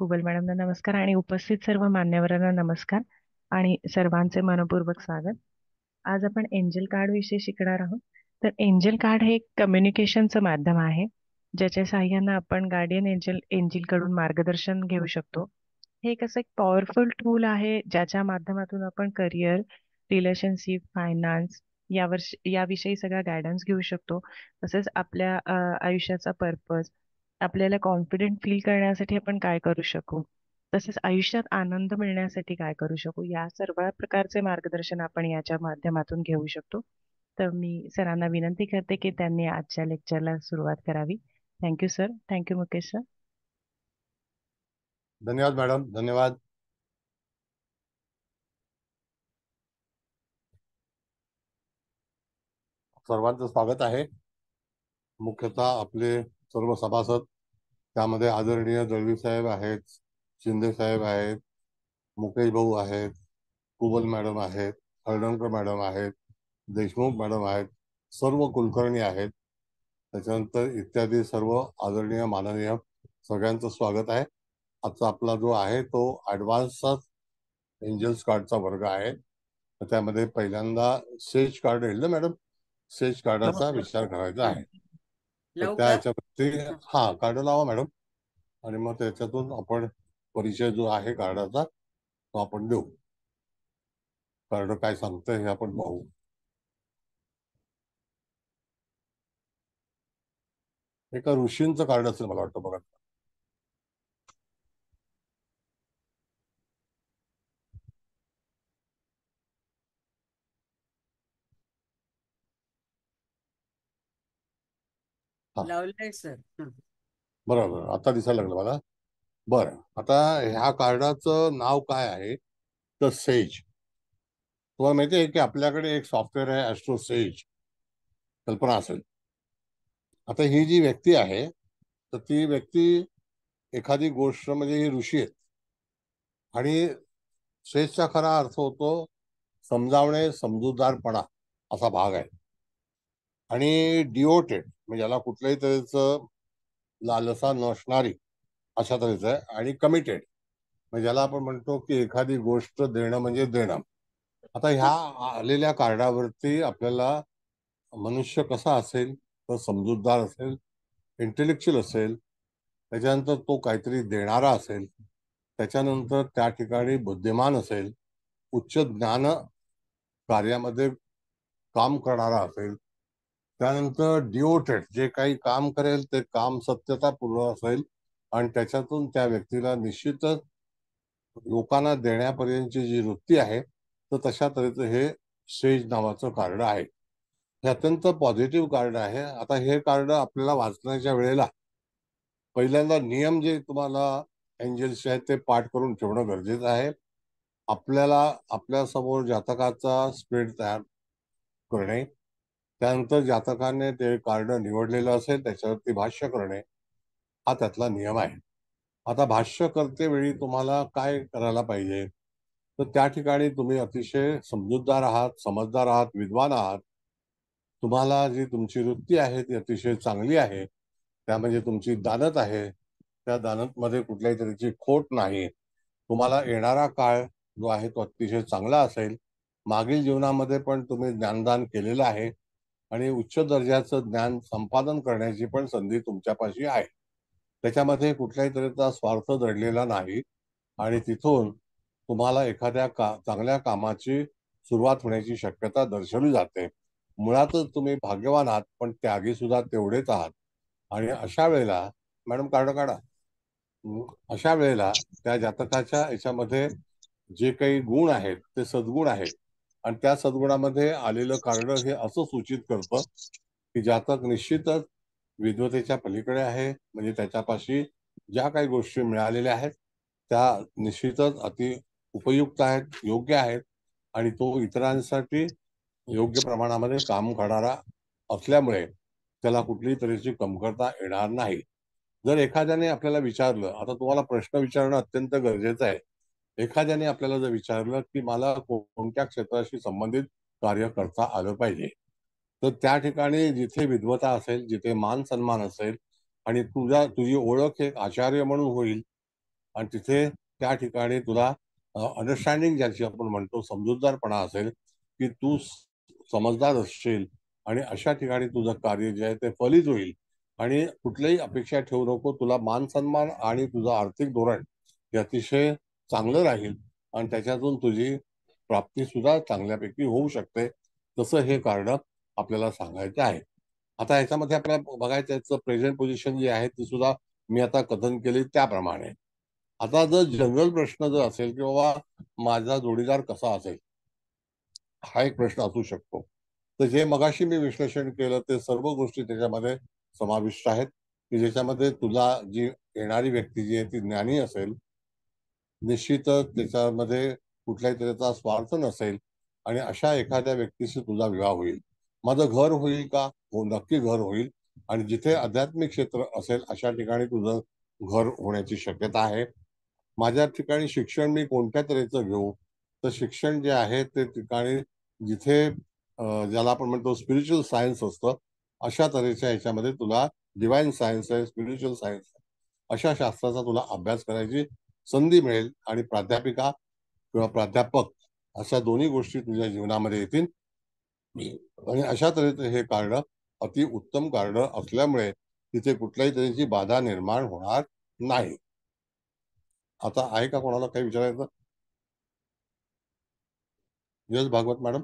कुबल मॅडमना नमस्कार आणि उपस्थित सर्व मान्यवरांना नमस्कार आणि सर्वांचे मनपूर्वक स्वागत. आज आपण एंजल कार्ड विषयी शिकणार आहोत. तर एंजल कार्ड हे एक कम्युनिकेशनचं माध्यम आहे, ज्याच्या साहाय्यानं आपण गार्डियन एंजल कडून मार्गदर्शन घेऊ शकतो. हे एक असं एक पॉवरफुल टूल आहे, ज्याच्या माध्यमातून आपण करिअर, रिलेशनशिप, फायनान्स याविषयी सगळा गायडन्स घेऊ शकतो. तसेच आपल्या आयुष्याचा पर्पज, आपल्याला कॉन्फिडेंट फील करण्यासाठी आपण काय करू शकू, तसेच आयुष्यात आनंद मिळण्यासाठी काय करू शकू, या सर्व प्रकारचे मार्गदर्शन आपण याच्या माध्यमातून घेऊ शकतो. तर मी सरांना विनंती करते की त्यांनी आजच्या लेक्चरला सुरुवात करावी. Thank you sir. Thank you Mukesh sir. धन्यवाद मॅडम, धन्यवाद. सर्वांचं स्वागत आहे. मुख्यतः आपले सर्व सभासद, त्यामध्ये आदरणीय दळवी साहेब आहेत, शिंदे साहेब आहेत, मुकेश भाऊ आहेत, कुबल मॅडम आहेत, हळदणकर मॅडम आहेत, देशमुख मॅडम आहेत, सर्व कुलकर्णी आहेत, त्याच्यानंतर इत्यादी सर्व आदरणीय माननीय सगळ्यांचं स्वागत आहे. आजचा आपला जो आहे तो ॲडव्हान्स एंजल्स कार्डचा वर्ग आहे. त्यामध्ये पहिल्यांदा सेज कार्ड येईल ना मॅडम, सेज कार्डाचा विचार करायचा आहे. तर त्या ह्याच्यावरती कार्ड लावा मॅडम, आणि मग त्याच्यातून आपण परिचय जो आहे कार्डाचा तो आपण देऊ. कार्ड काय सांगतंय हे आपण पाहू. एका ऋषींचं कार्ड असेल मला वाटतं, बघा. लावलंय सर. बरोबर, आता दिसायला लागलं मला. बरं, आता ह्या कार्डाचं नाव काय आहे तर सेज. तुम्हाला माहिती आहे की आपल्याकडे एक सॉफ्टवेअर आहे ॲस्ट्रो सेज, कल्पना असेल. आता ही जी व्यक्ती आहे तर ती व्यक्ती एखादी गोष्ट म्हणजे ही ऋषी आहेत, आणि सेजचा खरा अर्थ होतो समजावणे, समजूतदारपणा असा भाग आहे. आणि डिओटेड म्हणजे याला कुठल्याही तऱ्हेचं लालसा नसणारी अशा तऱ्हेचं आहे. आणि कमिटेड म्हणजे ज्याला आपण म्हणतो की एखादी गोष्ट देणं म्हणजे देणं. आता ह्या आलेल्या कार्डावरती आपल्याला मनुष्य कसा असेल तर समजूतदार असेल, इंटेलेक्च्युअल असेल, त्याच्यानंतर तो काहीतरी देणारा असेल, त्याच्यानंतर त्या ठिकाणी बुद्धिमान असेल, उच्च ज्ञान कार्यामध्ये काम करणारा असेल, त्यानंतर डिओटेड जे काही काम करेल ते काम सत्यतापूर्व असेल, आणि त्याच्यातून त्या व्यक्तीला निश्चितच लोकांना देण्यापर्यंतची जी वृत्ती आहे तर तशा तऱ्हेचं हे सेज नावाचं कार्ड आहे. हे अत्यंत पॉझिटिव्ह कार्ड आहे. आता हे कार्ड आपल्याला वाचण्याच्या वेळेला पहिल्यांदा नियम जे तुम्हाला एंजल्सचे आहेत ते पाठ करून ठेवणं गरजेचं आहे. आपल्याला आपल्या समोर जातकाचा स्प्रेड तयार करणे, त्यानंतर जातकाने ते कार्ड निवडलेलं असेल त्याच्यावरती भाष्य करणे, हा त्यातला नियम आहे. आता भाष्य करते वेळी तुम्हाला काय करायला पाहिजे तर त्या ठिकाणी तुम्ही अतिशय समजूतदार आहात, समजदार आहात, विद्वान आहात. तुम्हाला जी तुमची वृत्ती आहे ती अतिशय चांगली आहे. त्या म्हणजे तुमची दानत आहे, त्या दानतमध्ये कुठल्याही तऱ्हेची खोट नाही. तुम्हाला येणारा काळ जो आहे तो अतिशय चांगला असेल. मागील जीवनामध्ये पण तुम्ही ज्ञानदान केलेलं आहे, आणि उच्च दर्जाचं ज्ञान संपादन करण्याची पण संधी तुमच्यापाशी आहे. त्याच्यामध्ये कुठल्याही तऱ्हेचा स्वार्थ दडलेला नाही, आणि तिथून तुम्हाला एखाद्या चांगल्या कामाची सुरुवात होण्याची शक्यता दर्शवली जाते. मुळातच तुम्ही भाग्यवान आहात, पण त्यागी सुद्धा तेवढेच आहात. आणि अशा वेळेला मॅडम कार्ड काढा. अशा वेळेला त्या जातकाच्या याच्यामध्ये जे काही गुण आहेत ते सद्गुण आहेत, आणि त्या सद्गुणामध्ये आलेलं कार्ड हे असं सूचित करतं की जातक निश्चितच विद्वतेच्या पलीकडे आहे. म्हणजे त्याच्यापाशी ज्या काही गोष्टी मिळालेल्या आहेत त्या निश्चितच अति उपयुक्त आहेत, योग्य आहेत, आणि तो इतरांसाठी योग्य प्रमाणामध्ये काम करणारा असल्यामुळे त्याला कुठलीही तऱ्हेची कमतरता येणार नाही. जर एखाद्याने आपल्याला विचारलं, आता तुम्हाला प्रश्न विचारणं अत्यंत गरजेचं आहे. एखाद्याने आपल्याला जर विचारलं की मला कोणत्या क्षेत्राशी संबंधित कार्य करता आलं पाहिजे, तर त्या ठिकाणी जिथे विद्वता असेल, जिथे मान सन्मान असेल, आणि तुझी ओळख एक आचार्य म्हणून होईल, आणि तिथे त्या ठिकाणी तुला अंडरस्टँडिंग ज्याची आपण म्हणतो समजूतदारपणा असेल, की तू समजदार असशील आणि अशा ठिकाणी तुझं कार्य जे आहे ते फलित होईल आणि कुठल्याही अपेक्षा ठेवू नको. तुला मान सन्मान आणि तुझं आर्थिक धोरण हे अतिशय चांगलं राहील आणि त्याच्यातून तुझी प्राप्ती सुद्धा चांगल्यापैकी होऊ शकते. तसं हे कार्ड आपल्याला सांगायचं आहे. आता ह्याच्यामध्ये आपल्याला बघायचं याचं प्रेझेंट पोझिशन जी आहे ती सुद्धा मी आता कथन केली त्याप्रमाणे. आता जर जनरल प्रश्न जर असेल की बाबा माझा जोडीदार कसा असेल, हा एक प्रश्न असू शकतो. तर जे मगाशी मी विश्लेषण केलं ते सर्व गोष्टी त्याच्यामध्ये समाविष्ट आहेत, की ज्याच्यामध्ये तुला जी येणारी व्यक्ती जी आहे ती ज्ञानी असेल, निश्चितच त्याच्यामध्ये कुठल्याही तऱ्हेचा स्वार्थ नसेल आणि अशा एखाद्या व्यक्तीशी तुझा विवाह होईल. माझं घर होईल का? हो, नक्की घर होईल. आणि जिथे आध्यात्मिक क्षेत्र असेल अशा ठिकाणी तुझं घर होण्याची शक्यता आहे. माझ्या ठिकाणी शिक्षण मी कोणत्या तऱ्हेचं घेऊ? तर शिक्षण जे आहे ते ठिकाणी जिथे ज्याला आपण म्हणतो स्पिरिच्युअल सायन्स असतं, अशा तऱ्हेच्या ह्याच्यामध्ये तुला डिवाइन सायन्स आहे, स्पिरिच्युअल सायन्स आहे, अशा शास्त्राचा तुला अभ्यास करायची संधी मिळेल आणि प्राध्यापिका किंवा प्राध्यापक अशा दोन्ही गोष्टी तुझ्या जीवनामध्ये येतील. आणि अशा तऱ्हेचं हे कार्ड अति उत्तम कार्ड असल्यामुळे तिथे कुठल्याही तऱ्हेची बाधा निर्माण होणार नाही. आता आहे का कोणाला काही विचारायचं? Yes Bhagwat madam.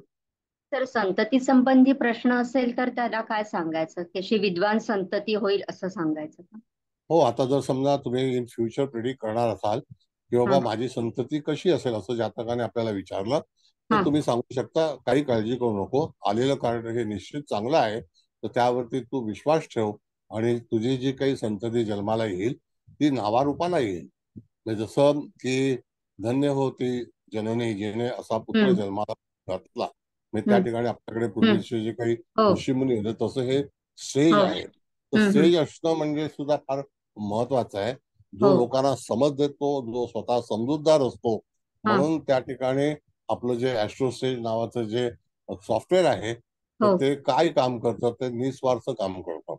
तर संतती संबंधी प्रश्न असेल तर त्याला काय सांगायचं? कशी विद्वान संतती होईल असं सांगायचं का? हो, आता जर समजा तुम्ही इन फ्युचर प्रिडिक्ट करणार असाल की बाबा हा माझी संतती कशी असेल असं जातकाने आपल्याला विचारलं, तर हा तुम्ही सांगू शकता काही काळजी करू नको, आलेलं कार्ड हे निश्चित चांगलं आहे, तर त्यावरती तू विश्वास ठेव आणि तुझी जी काही संतती जन्माला येईल ती नावारूपाला येईल. म्हणजे जसं की धन्य होती जननी जिने असा पुत्र हम्म जन्माला घातला, म्हणजे त्या हम्म ठिकाणी आपल्याकडे हम्म पूर्वीचे जे काही हो ऋषीमुनी होते तसं हे सेज हो आहे. तर हम्म सेज असणं म्हणजे सुद्धा फार महत्वाचं आहे. हो जो लोकांना समज देतो, जो स्वतः समजूतदार असतो, हा म्हणून त्या ठिकाणी आपलं जे ॲस्ट्रोसेज नावाचं जे सॉफ्टवेअर आहे तर हो ते काय काम करतं, ते निस्वार्थ काम करतं. हो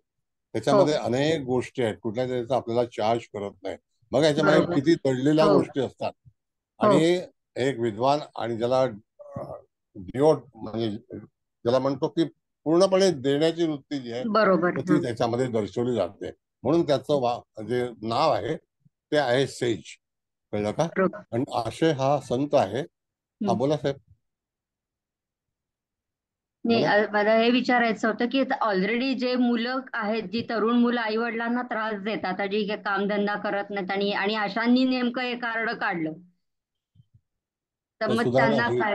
त्याच्यामध्ये अनेक गोष्टी आहेत, कुठल्या तऱ्हेचा आपल्याला चार्ज करत नाही. मग याच्यामध्ये बरोबर किती दडलेल्या हो गोष्टी असतात. हो आणि एक विद्वान आणि ज्याला डिओट म्हणजे ज्याला म्हणतो की पूर्णपणे देण्याची वृत्ती जी आहे बरोबर तर हा ती त्याच्यामध्ये दर्शवली जाते. म्हणून त्याचं जे नाव आहे ते आहे सेज. कळलं का? बरोबर आणि असे हा संत आहे. हा हम्म. बोला साहेब. नाही बोला. मला हे विचारायचं होतं की ऑलरेडी जे मुलं आहेत, जी तरुण मुलं आई वडिलांना त्रास देतात, आता जी काही कामधंदा करत नाहीत आणि आणि अशांनी नेमकं हे कार्ड काढलं तर तर मग सुधारणा त्यांना होईल. काय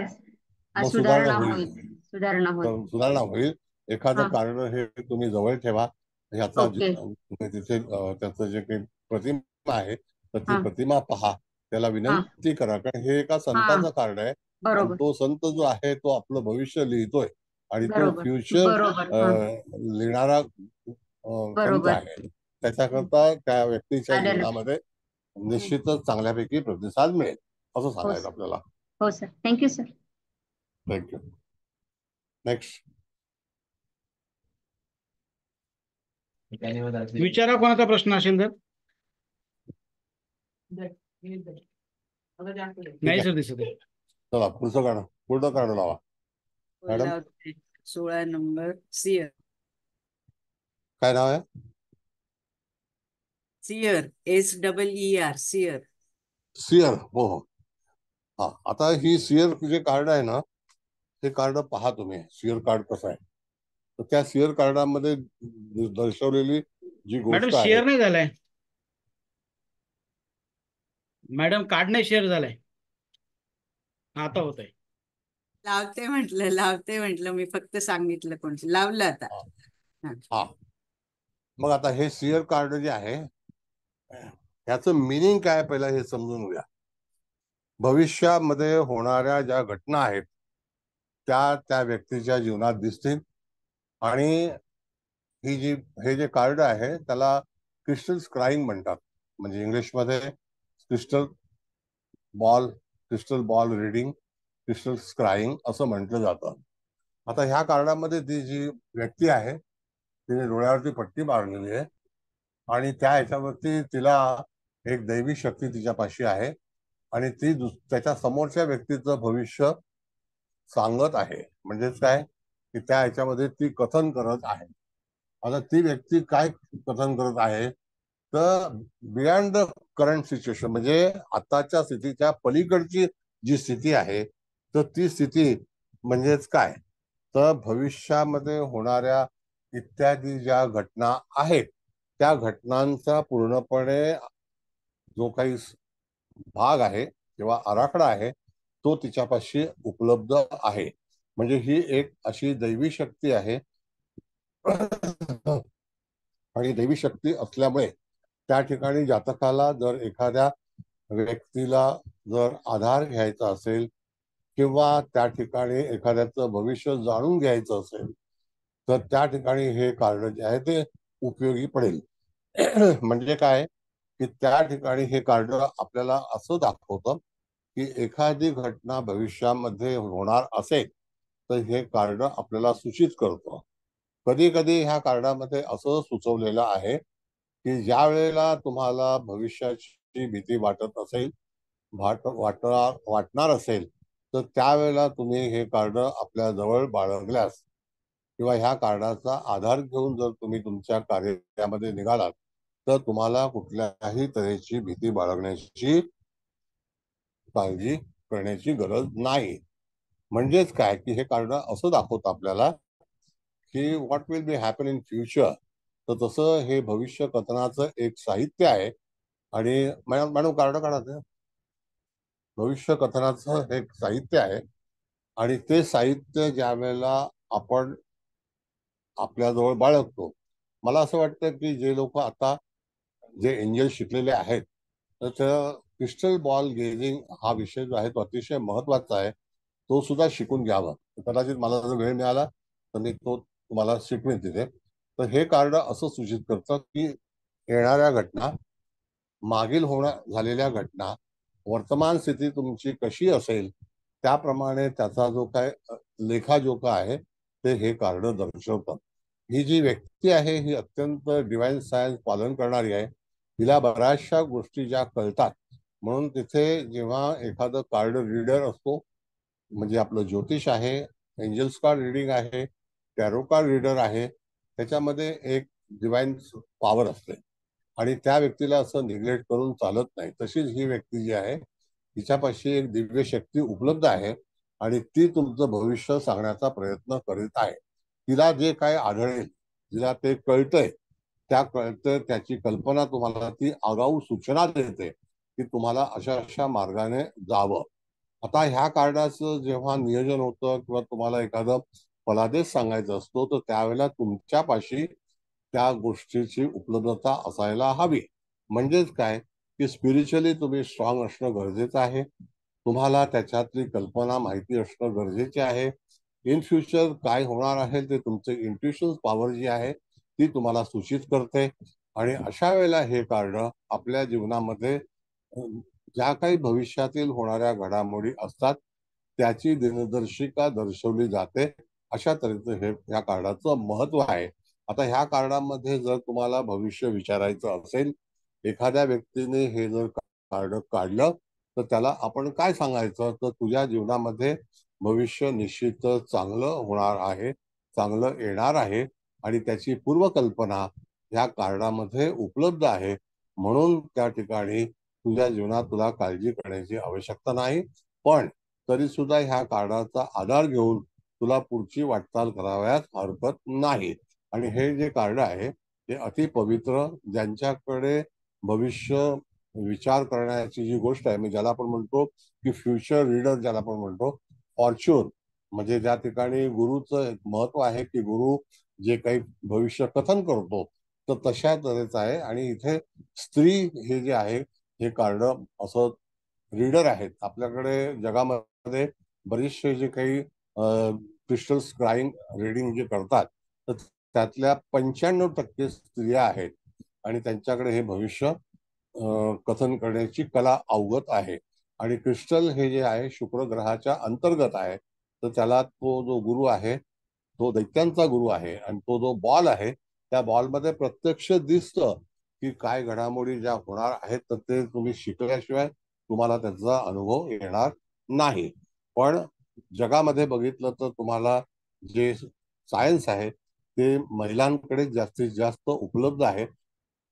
मग सुधारणा सुधारणा होईल. होईल? सुधारणा होईल. तर सुधारणा होईल. एखादं हा कार्ड हे तुम्ही जवळ ठेवा. ह्याचा ओके तुम्ही तिथे त्याचं जे काही प्रतिमा आहे तर ती हा प्रतिमा पहा, त्याला हा विनंती करा, कारण हे एका हा संताचा कार्ड आहे आणि बरोबर तो संत जो आहे तो आपलं भविष्य लिहितोय आणि तो बरोबर फ्युचर बरोबर हा लिहिणारा संत बरोबर आहे. त्याच्याकरता त्या व्यक्तीच्या आलं जीवनामध्ये लक्षात. निश्चितच चांगल्यापैकी प्रतिसाद मिळेल असं हो सांगायचं सर. आपल्याला. हो sir, thank you sir. Thank you. Next. विचारा कोणाचा प्रश्न असेल तर. नाही सर दिसत आहे. चला पुढचं कार्ड लावा मॅडम. लावते 16 नंबर सियर. काय नाव आहे? Seer SEER seer. सियर. हो हो. हा, आता ही सियर जे कार्ड आहे ना ते कार्ड पहा तुम्ही, सियर कार्ड कसं आहे. तर त्या सियर कार्डामध्ये दर्शवलेली जी मॅडम गोष्ट आहे शेअर नाही झालाय. मॅडम कार्ड नाही शेअर झालाय. आता होत आहे. लावते म्हटलं मी फक्त सांगितलं कोण लावलं आता. हा हा. हा. मग आता हे सियर कार्ड जे आहे ह्याचं मिनिंग काय पहिला हे समजून घ्या. भविष्यामध्ये होणाऱ्या ज्या घटना आहेत त्या त्या व्यक्तीच्या जीवनात दिसतील आणि ही जी हे जे कार्ड आहे त्याला क्रिस्टल स्क्राईंग म्हणतात. म्हणजे इंग्लिशमध्ये क्रिस्टल बॉल रिडिंग, क्रिस्टल स्क्राईंग असं म्हटलं जातं. आता ह्या कार्डामध्ये ती जी व्यक्ती आहे तिने डोळ्यावरती पट्टी मारलेली आहे आणि त्या ह्याच्यावरती तिला एक दैवी शक्ती तिच्यापाशी आहे आणि ती त्याच्या समोरच्या व्यक्तीचं भविष्य सांगत आहे. म्हणजेच काय की त्या ह्याच्यामध्ये ती कथन करत आहे. आता ती व्यक्ती काय कथन करत आहे तर बियॉन्ड द करंट सिच्युएशन, म्हणजे आताच्या स्थितीच्या पलीकडची जी स्थिती आहे तर ती स्थिती म्हणजेच काय तर भविष्यामध्ये होणाऱ्या इत्यादी ज्या घटना आहेत त्या घटनांचा पूर्णपणे जो काही भाग आहे किंवा आराखडा आहे तो तिच्यापाशी उपलब्ध आहे. म्हणजे ही एक अशी दैवी शक्ती आहे आणि दैवी शक्ती असल्यामुळे त्या ठिकाणी जातकाला जर एखाद्या व्यक्तीला जर आधार घ्यायचा असेल किंवा त्या ठिकाणी एखाद्याचं भविष्य जाणून घ्यायचं असेल तर त्या ठिकाणी हे कार्ड जे आहे ते उपयोगी पडेल. म्हणजे काय की त्या ठिकाणी हे कार्ड आपल्याला असं दाखवतं की एखादी घटना भविष्यामध्ये होणार असेल तर हे कार्ड आपल्याला सूचित करतं. कधी कधी ह्या कार्डामध्ये असं सुचवलेलं आहे की ज्या वेळेला तुम्हाला भविष्याची भीती वाटत असेल वाटणार असेल तर त्यावेळेला तुम्ही हे कार्ड आपल्या जवळ बाळगल्यास किंवा ह्या कार्डाचा आधार घेऊन जर तुम्ही तुमच्या कार्यामध्ये निघालात तर तुम्हाला कुठल्याही तऱ्हेची भीती बाळगण्याची काळजी करण्याची गरज नाही. म्हणजेच काय की हे कार्ड असं दाखवतं आपल्याला की what will be happen in future. तर तसं हे भविष्य कथनाचं एक साहित्य आहे. आणि मॅडम मॅडम कार्ड काढा ते. भविष्य कथनाचं एक साहित्य आहे आणि ते साहित्य ज्या वेळेला आपण आपल्याजवळ बाळगतो, मला असं वाटतं की जे लोक आता जे एंजल शिकलेले आहेत तर क्रिस्टल बॉल गेजिंग हा विषय जो आहे तो अतिशय महत्वाचा आहे. तो सुद्धा शिकून घ्यावा. कदाचित मला जर वेळ मिळाला तर मी तो तुम्हाला शिकवेन तिथे. तर हे कार्ड असं सूचित करतं की येणाऱ्या घटना, मागील झालेल्या घटना, वर्तमान स्थिती तुमची कशी असेल त्याप्रमाणे त्याचा जो काय लेखाजोखा आहे ते हे कार्ड दर्शवतं. ही जी व्यक्ती आहे ही अत्यंत डिवाइन सायन्स पालन करणारी आहे. तिला बऱ्याचशा गोष्टी ज्या कळतात म्हणून तिथे जेव्हा एखादं कार्ड रीडर असतो म्हणजे आपलं ज्योतिष आहे, एंजल्स कार्ड रिडिंग आहे, टॅरो कार्ड रीडर आहे, त्याच्यामध्ये एक डिवाइन पॉवर असते आणि त्या व्यक्तीला असं निग्लेक्ट करून चालत नाही. तशीच ही व्यक्ती जी आहे तिच्यापाशी एक दिव्य शक्ती उपलब्ध आहे आणि ती तुमचं भविष्य सांगण्याचा प्रयत्न करीत आहे. तिला जे काय आढळेल, तिला ते कळतंय, त्याची कल्पना तुम्हाला ती आगाऊ सूचना देते की तुम्हाला अशा अशा मार्गाने जावं. आता ह्या कार्डाचं जेव्हा नियोजन होतं किंवा तुम्हाला एखादं फलादेश सांगायचा असतो तर त्यावेळेला तुमच्यापाशी त्या गोष्टीची उपलब्धता असायला हवी. म्हणजेच काय की स्पिरिच्युअली तुम्ही स्ट्रॉंग असणं गरजेचं आहे. तुम्हाला त्याच्यातली कल्पना माहिती असणं गरजेचे आहे. इन फ्युचर काय होणार आहे ते तुमचे इंट्युशन पॉवर जी आहे ती तुम्हाला सूचित करते आणि अशा वेळेला हे कार्ड आपल्या जीवनामध्ये ज्या काही भविष्यातील होणाऱ्या घडामोडी असतात त्याची दिनदर्शिका दर्शवली जाते. अशा तऱ्हेचं हे या कार्डाचं महत्व आहे. आता ह्या कार्डामध्ये जर तुम्हाला भविष्य विचारायचं असेल, एखाद्या व्यक्तीने हे जर कार्ड काढलं तर त्याला आपण काय सांगायचं तर तुझ्या जीवनामध्ये भविष्य निश्चितच चांगलं होणार आहे, चांगलं येणार आहे आणि त्याची पूर्वकल्पना ह्या कार्डामध्ये उपलब्ध आहे. म्हणून त्या ठिकाणी तुझ्या जीवनात तुला काळजी करण्याची आवश्यकता नाही. पण तरी सुद्धा ह्या कार्डाचा आधार घेऊन तुला पुढची वाटचाल कराव्यास हरकत नाही. आणि हे जे कार्ड आहे ते अति पवित्र, ज्यांच्याकडे भविष्य विचार करण्याची जी गोष्ट आहे म्हणजे ज्याला आपण म्हणतो की फ्युचर रीडर ज्याला आपण म्हणतो, फॉर्च्यून म्हणजे ज्या ठिकाणी गुरुचं एक महत्व आहे की गुरु जे काही भविष्य कथन करतो तर तशा तऱ्हेचं आहे. आणि इथे स्त्री हे जे आहे हे कार्ड असं रीडर आहेत. आपल्याकडे जगामध्ये बरेचसे जे काही क्रिस्टल स्क्राईंग रीडिंग जे करतात तर त्यातल्या 95% स्त्रिया आहेत आणि त्यांच्याकडे हे भविष्य कथन करण्याची कला अवगत आहे. आणि क्रिस्टल हे जे आहे शुक्र ग्रहाच्या अंतर्गत आहे तर त्याला तो जो गुरु आहे तो दैत्यांचा गुरु आहे आणि तो जो बॉल आहे त्या बॉलमध्ये प्रत्यक्ष दिसतं की काय घडामोडी ज्या होणार आहेत तर ते तुम्ही शिकल्याशिवाय तुम्हाला त्याचा अनुभव येणार नाही. पण जगामध्ये बघितलं तर तुम्हाला जे सायन्स आहे ते महिलांकडे जास्तीत जास्त उपलब्ध आहे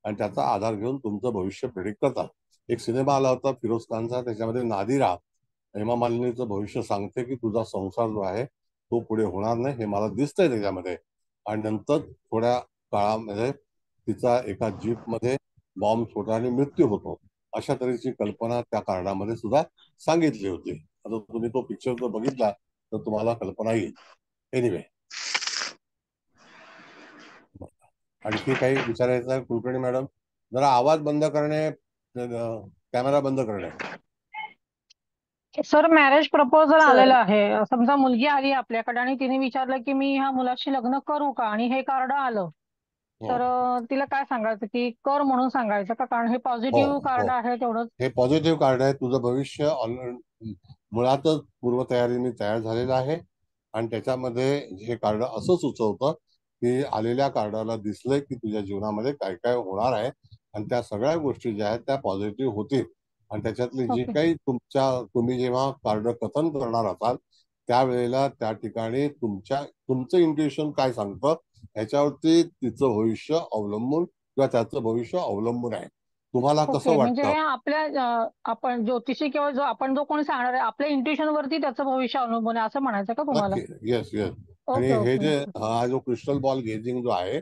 आणि त्याचा आधार घेऊन तुमचं भविष्य प्रेडिक्ट करतात. एक सिनेमा आला होता फिरोज खानचा, त्याच्यामध्ये नादिरा हेमा मालिनीचं भविष्य सांगते की तुझा संसार जो आहे तो पुढे होणार नाही हे मला दिसतंय त्याच्यामध्ये. आणि नंतर थोड्या काळामध्ये तिचा एका जीपमध्ये बॉम्बस्फोटाने मृत्यू होतो. अशा तऱ्हेची कल्पना त्या कारणामध्ये सुद्धा सांगितली होती. आता तुम्ही तो पिक्चर जर बघितला तर तुम्हाला कल्पना येईल. एनिवे, आणखी काही विचारायचं आहे कुलकर्णी मॅडम? जरा आवाज बंद करणे, कॅमेरा बंद करणे. सर मॅरेज प्रपोजल सर आलेलं आहे. समजा मुलगी आली आपल्याकडे आणि तिने विचारलं की मी ह्या मुलाशी लग्न करू का, आणि हे कार्ड आलं हो तर तिला काय सांगायचं की कर म्हणून सांगायचं का? कारण हे हो पॉझिटिव्ह कार्ड हो, आहे तेवढंच. हे पॉझिटिव्ह कार्ड आहे. तुझं भविष्य मुळातच पूर्वतयारीने तयार झालेलं आहे. आणि त्याच्यामध्ये हे कार्ड असं सुचवतं की आलेल्या कार्डाला दिसलंय की तुझ्या जीवनामध्ये काय काय होणार आहे आणि त्या सगळ्या गोष्टी ज्या आहेत त्या पॉझिटिव्ह होतील. आणि त्याच्यातली जी ओके. काही तुम्ही जेव्हा कार्ड कथन करणार असाल त्यावेळेला त्या ठिकाणी तुमचं इंट्युशन काय सांगतं ह्याच्यावरती तिचं भविष्य अवलंबून किंवा त्याचं भविष्य अवलंबून आहे. तुम्हाला कसं ओके, म्हणजे वाटतं? हे आपल्या आपण ज्योतिषी किंवा जो कोणी सांगणार आहे आपल्या इंट्युशन वरती त्याचं भविष्य अवलंबून आहे असं म्हणायचं का तुम्हाला? नक्की, येस येस. आणि ओके हे ओके जे ओके. हा जो क्रिस्टल बॉल गेजिंग जो आहे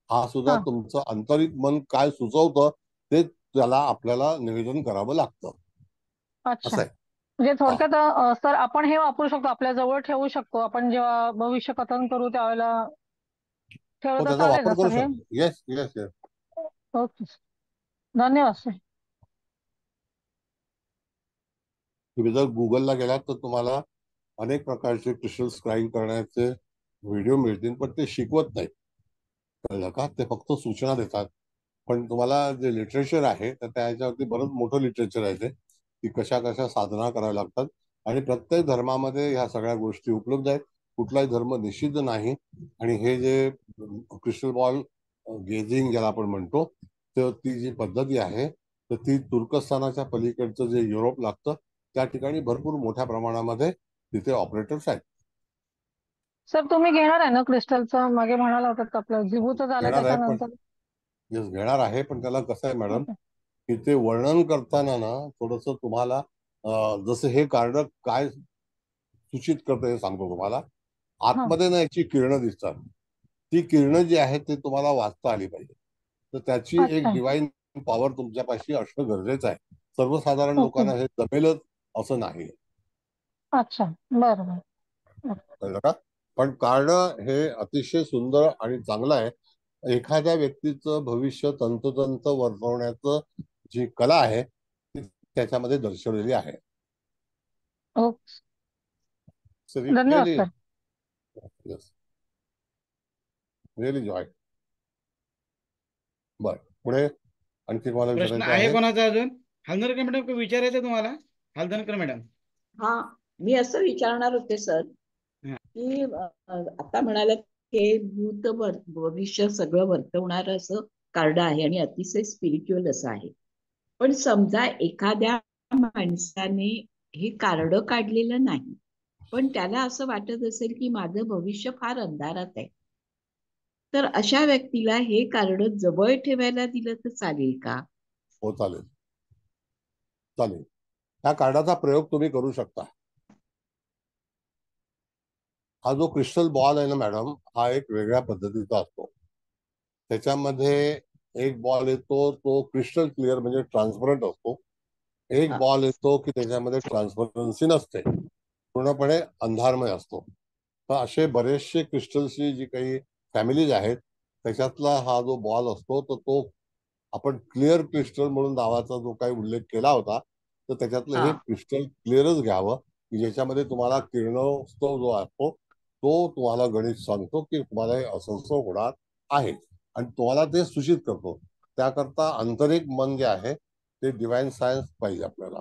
हा सुद्धा हा, तुमचं आंतरिक मन काय सुचवतं ते त्याला आपल्याला निवेदन करावं लागतं. अच्छा. असं आहे. म्हणजे हा, थोडक्यात सर आपण हे वापरू शकतो, आपल्या जवळ ठेवू शकतो आपण जेव्हा भविष्य कथन करू त्यावेळेला तो ठेवलं तर त्याचा चालेल वापर का करू सर हे? शकतो. Yes yes yes. ओके, धन्यवाद सर. तुम्ही जर गुगलला गेलात तर तुम्हाला अनेक प्रकारचे क्रिस्टल स्क्राईब करण्याचे व्हिडिओ मिळतील, पण ते शिकवत नाहीत. कळलं का? ते फक्त सूचना देतात. पण तुम्हाला जे लिटरेचर आहे तर त्याच्यावरती बरंच मोठं लिटरेचर आहे ते की कशा कशा साधना कराव्या लागतात. आणि प्रत्येक धर्मामध्ये ह्या सगळ्या गोष्टी उपलब्ध आहेत. कुठलाही धर्म निषिद्ध नाही. आणि हे जे क्रिस्टल बॉल गेजिंग ज्याला आपण म्हणतो तर ती जी पद्धती आहे तर ती तुर्कस्तानाच्या पलीकडचं जे युरोप लागतं त्या ठिकाणी भरपूर मोठ्या प्रमाणामध्ये तिथे ऑपरेटर्स आहेत. सर तुम्ही घेणार आहे ना क्रिस्टलचं? मागे म्हणाला होता आपलं जिभूचं झालं घेणार आहे पण त्याच्यानंतर. येस घेणार आहे, पण त्याला कसं आहे मॅडम ओके. की ते वर्णन करताना ना थोडस तुम्हाला जसं हे कार्ड काय सूचित करतं हे सांगतो तुम्हाला. हा, आतमध्ये ना याची किरणं दिसतात. ती किरणं जी आहेत ते तुम्हाला वाचता आली पाहिजे. तर त्याची एक अच्छा. डिवाइन पॉवर तुमच्यापाशी असणं गरजेचं आहे. सर्वसाधारण ओके. लोकांना हे जमेलच असं नाही. अच्छा, बरं बरं. कळलं का? पण कार्ड हे अतिशय सुंदर आणि चांगलं आहे. एखाद्या व्यक्तीचं भविष्य तंतोतंत वर्तवण्याचं जी कला आहे ती त्याच्यामध्ये दर्शवलेली आहे. ओके, So we धन्यवाद really, sir. yes, really joy. बर, पुढे आणखी मला प्रश्न विचारायचे आहे आहे? कोणाचा अजून? हलदरकर मॅडम काही विचारायचं तुम्हाला? हलदरकर मॅडम. हा, मी असं विचारणार होते सर हा. की आता म्हणाला की भविष्य सगळं वर्तवणार असं कार्ड आहे आणि अतिशय स्पिरिच्युअल असं आहे. पण समजा एखाद्या माणसाने हे कार्ड काढलेलं नाही पण त्याला असं वाटत असेल की माझं भविष्य फार अंधारात आहे, तर अशा व्यक्तीला हे कार्ड जवळ ठेवायला दिलं तर चालेल का? हो चालेल, चालेल. ह्या कार्डाचा प्रयोग तुम्ही करू शकता. हा जो क्रिस्टल बॉल आहे ना मॅडम हा एक वेगळ्या पद्धतीचा असतो. त्याच्यामध्ये एक बॉल येतो तो क्रिस्टल क्लिअर म्हणजे ट्रान्सपरंट असतो. एक हा. बॉल येतो की त्याच्यामध्ये ट्रान्सपरन्सी नसते, पूर्णपणे अंधारमय असतो. तर असे बरेचसे क्रिस्टल्सची जी काही फॅमिलीज आहेत त्याच्यातला हा जो बॉल असतो तर तो आपण क्लिअर क्रिस्टल म्हणून नावाचा जो काही उल्लेख केला होता तर त्याच्यातलं हा. हे क्रिस्टल क्लिअरच घ्यावं की ज्याच्यामध्ये तुम्हाला किरणोत्सव जो असतो तो तुम्हाला गणित सांगतो की तुम्हाला हे असं असं होणार आहे आणि तुम्हाला ते सूचित करतो. त्याकरता आंतरिक मन जे आहे ते डिवाइन सायन्स पाहिजे आपल्याला,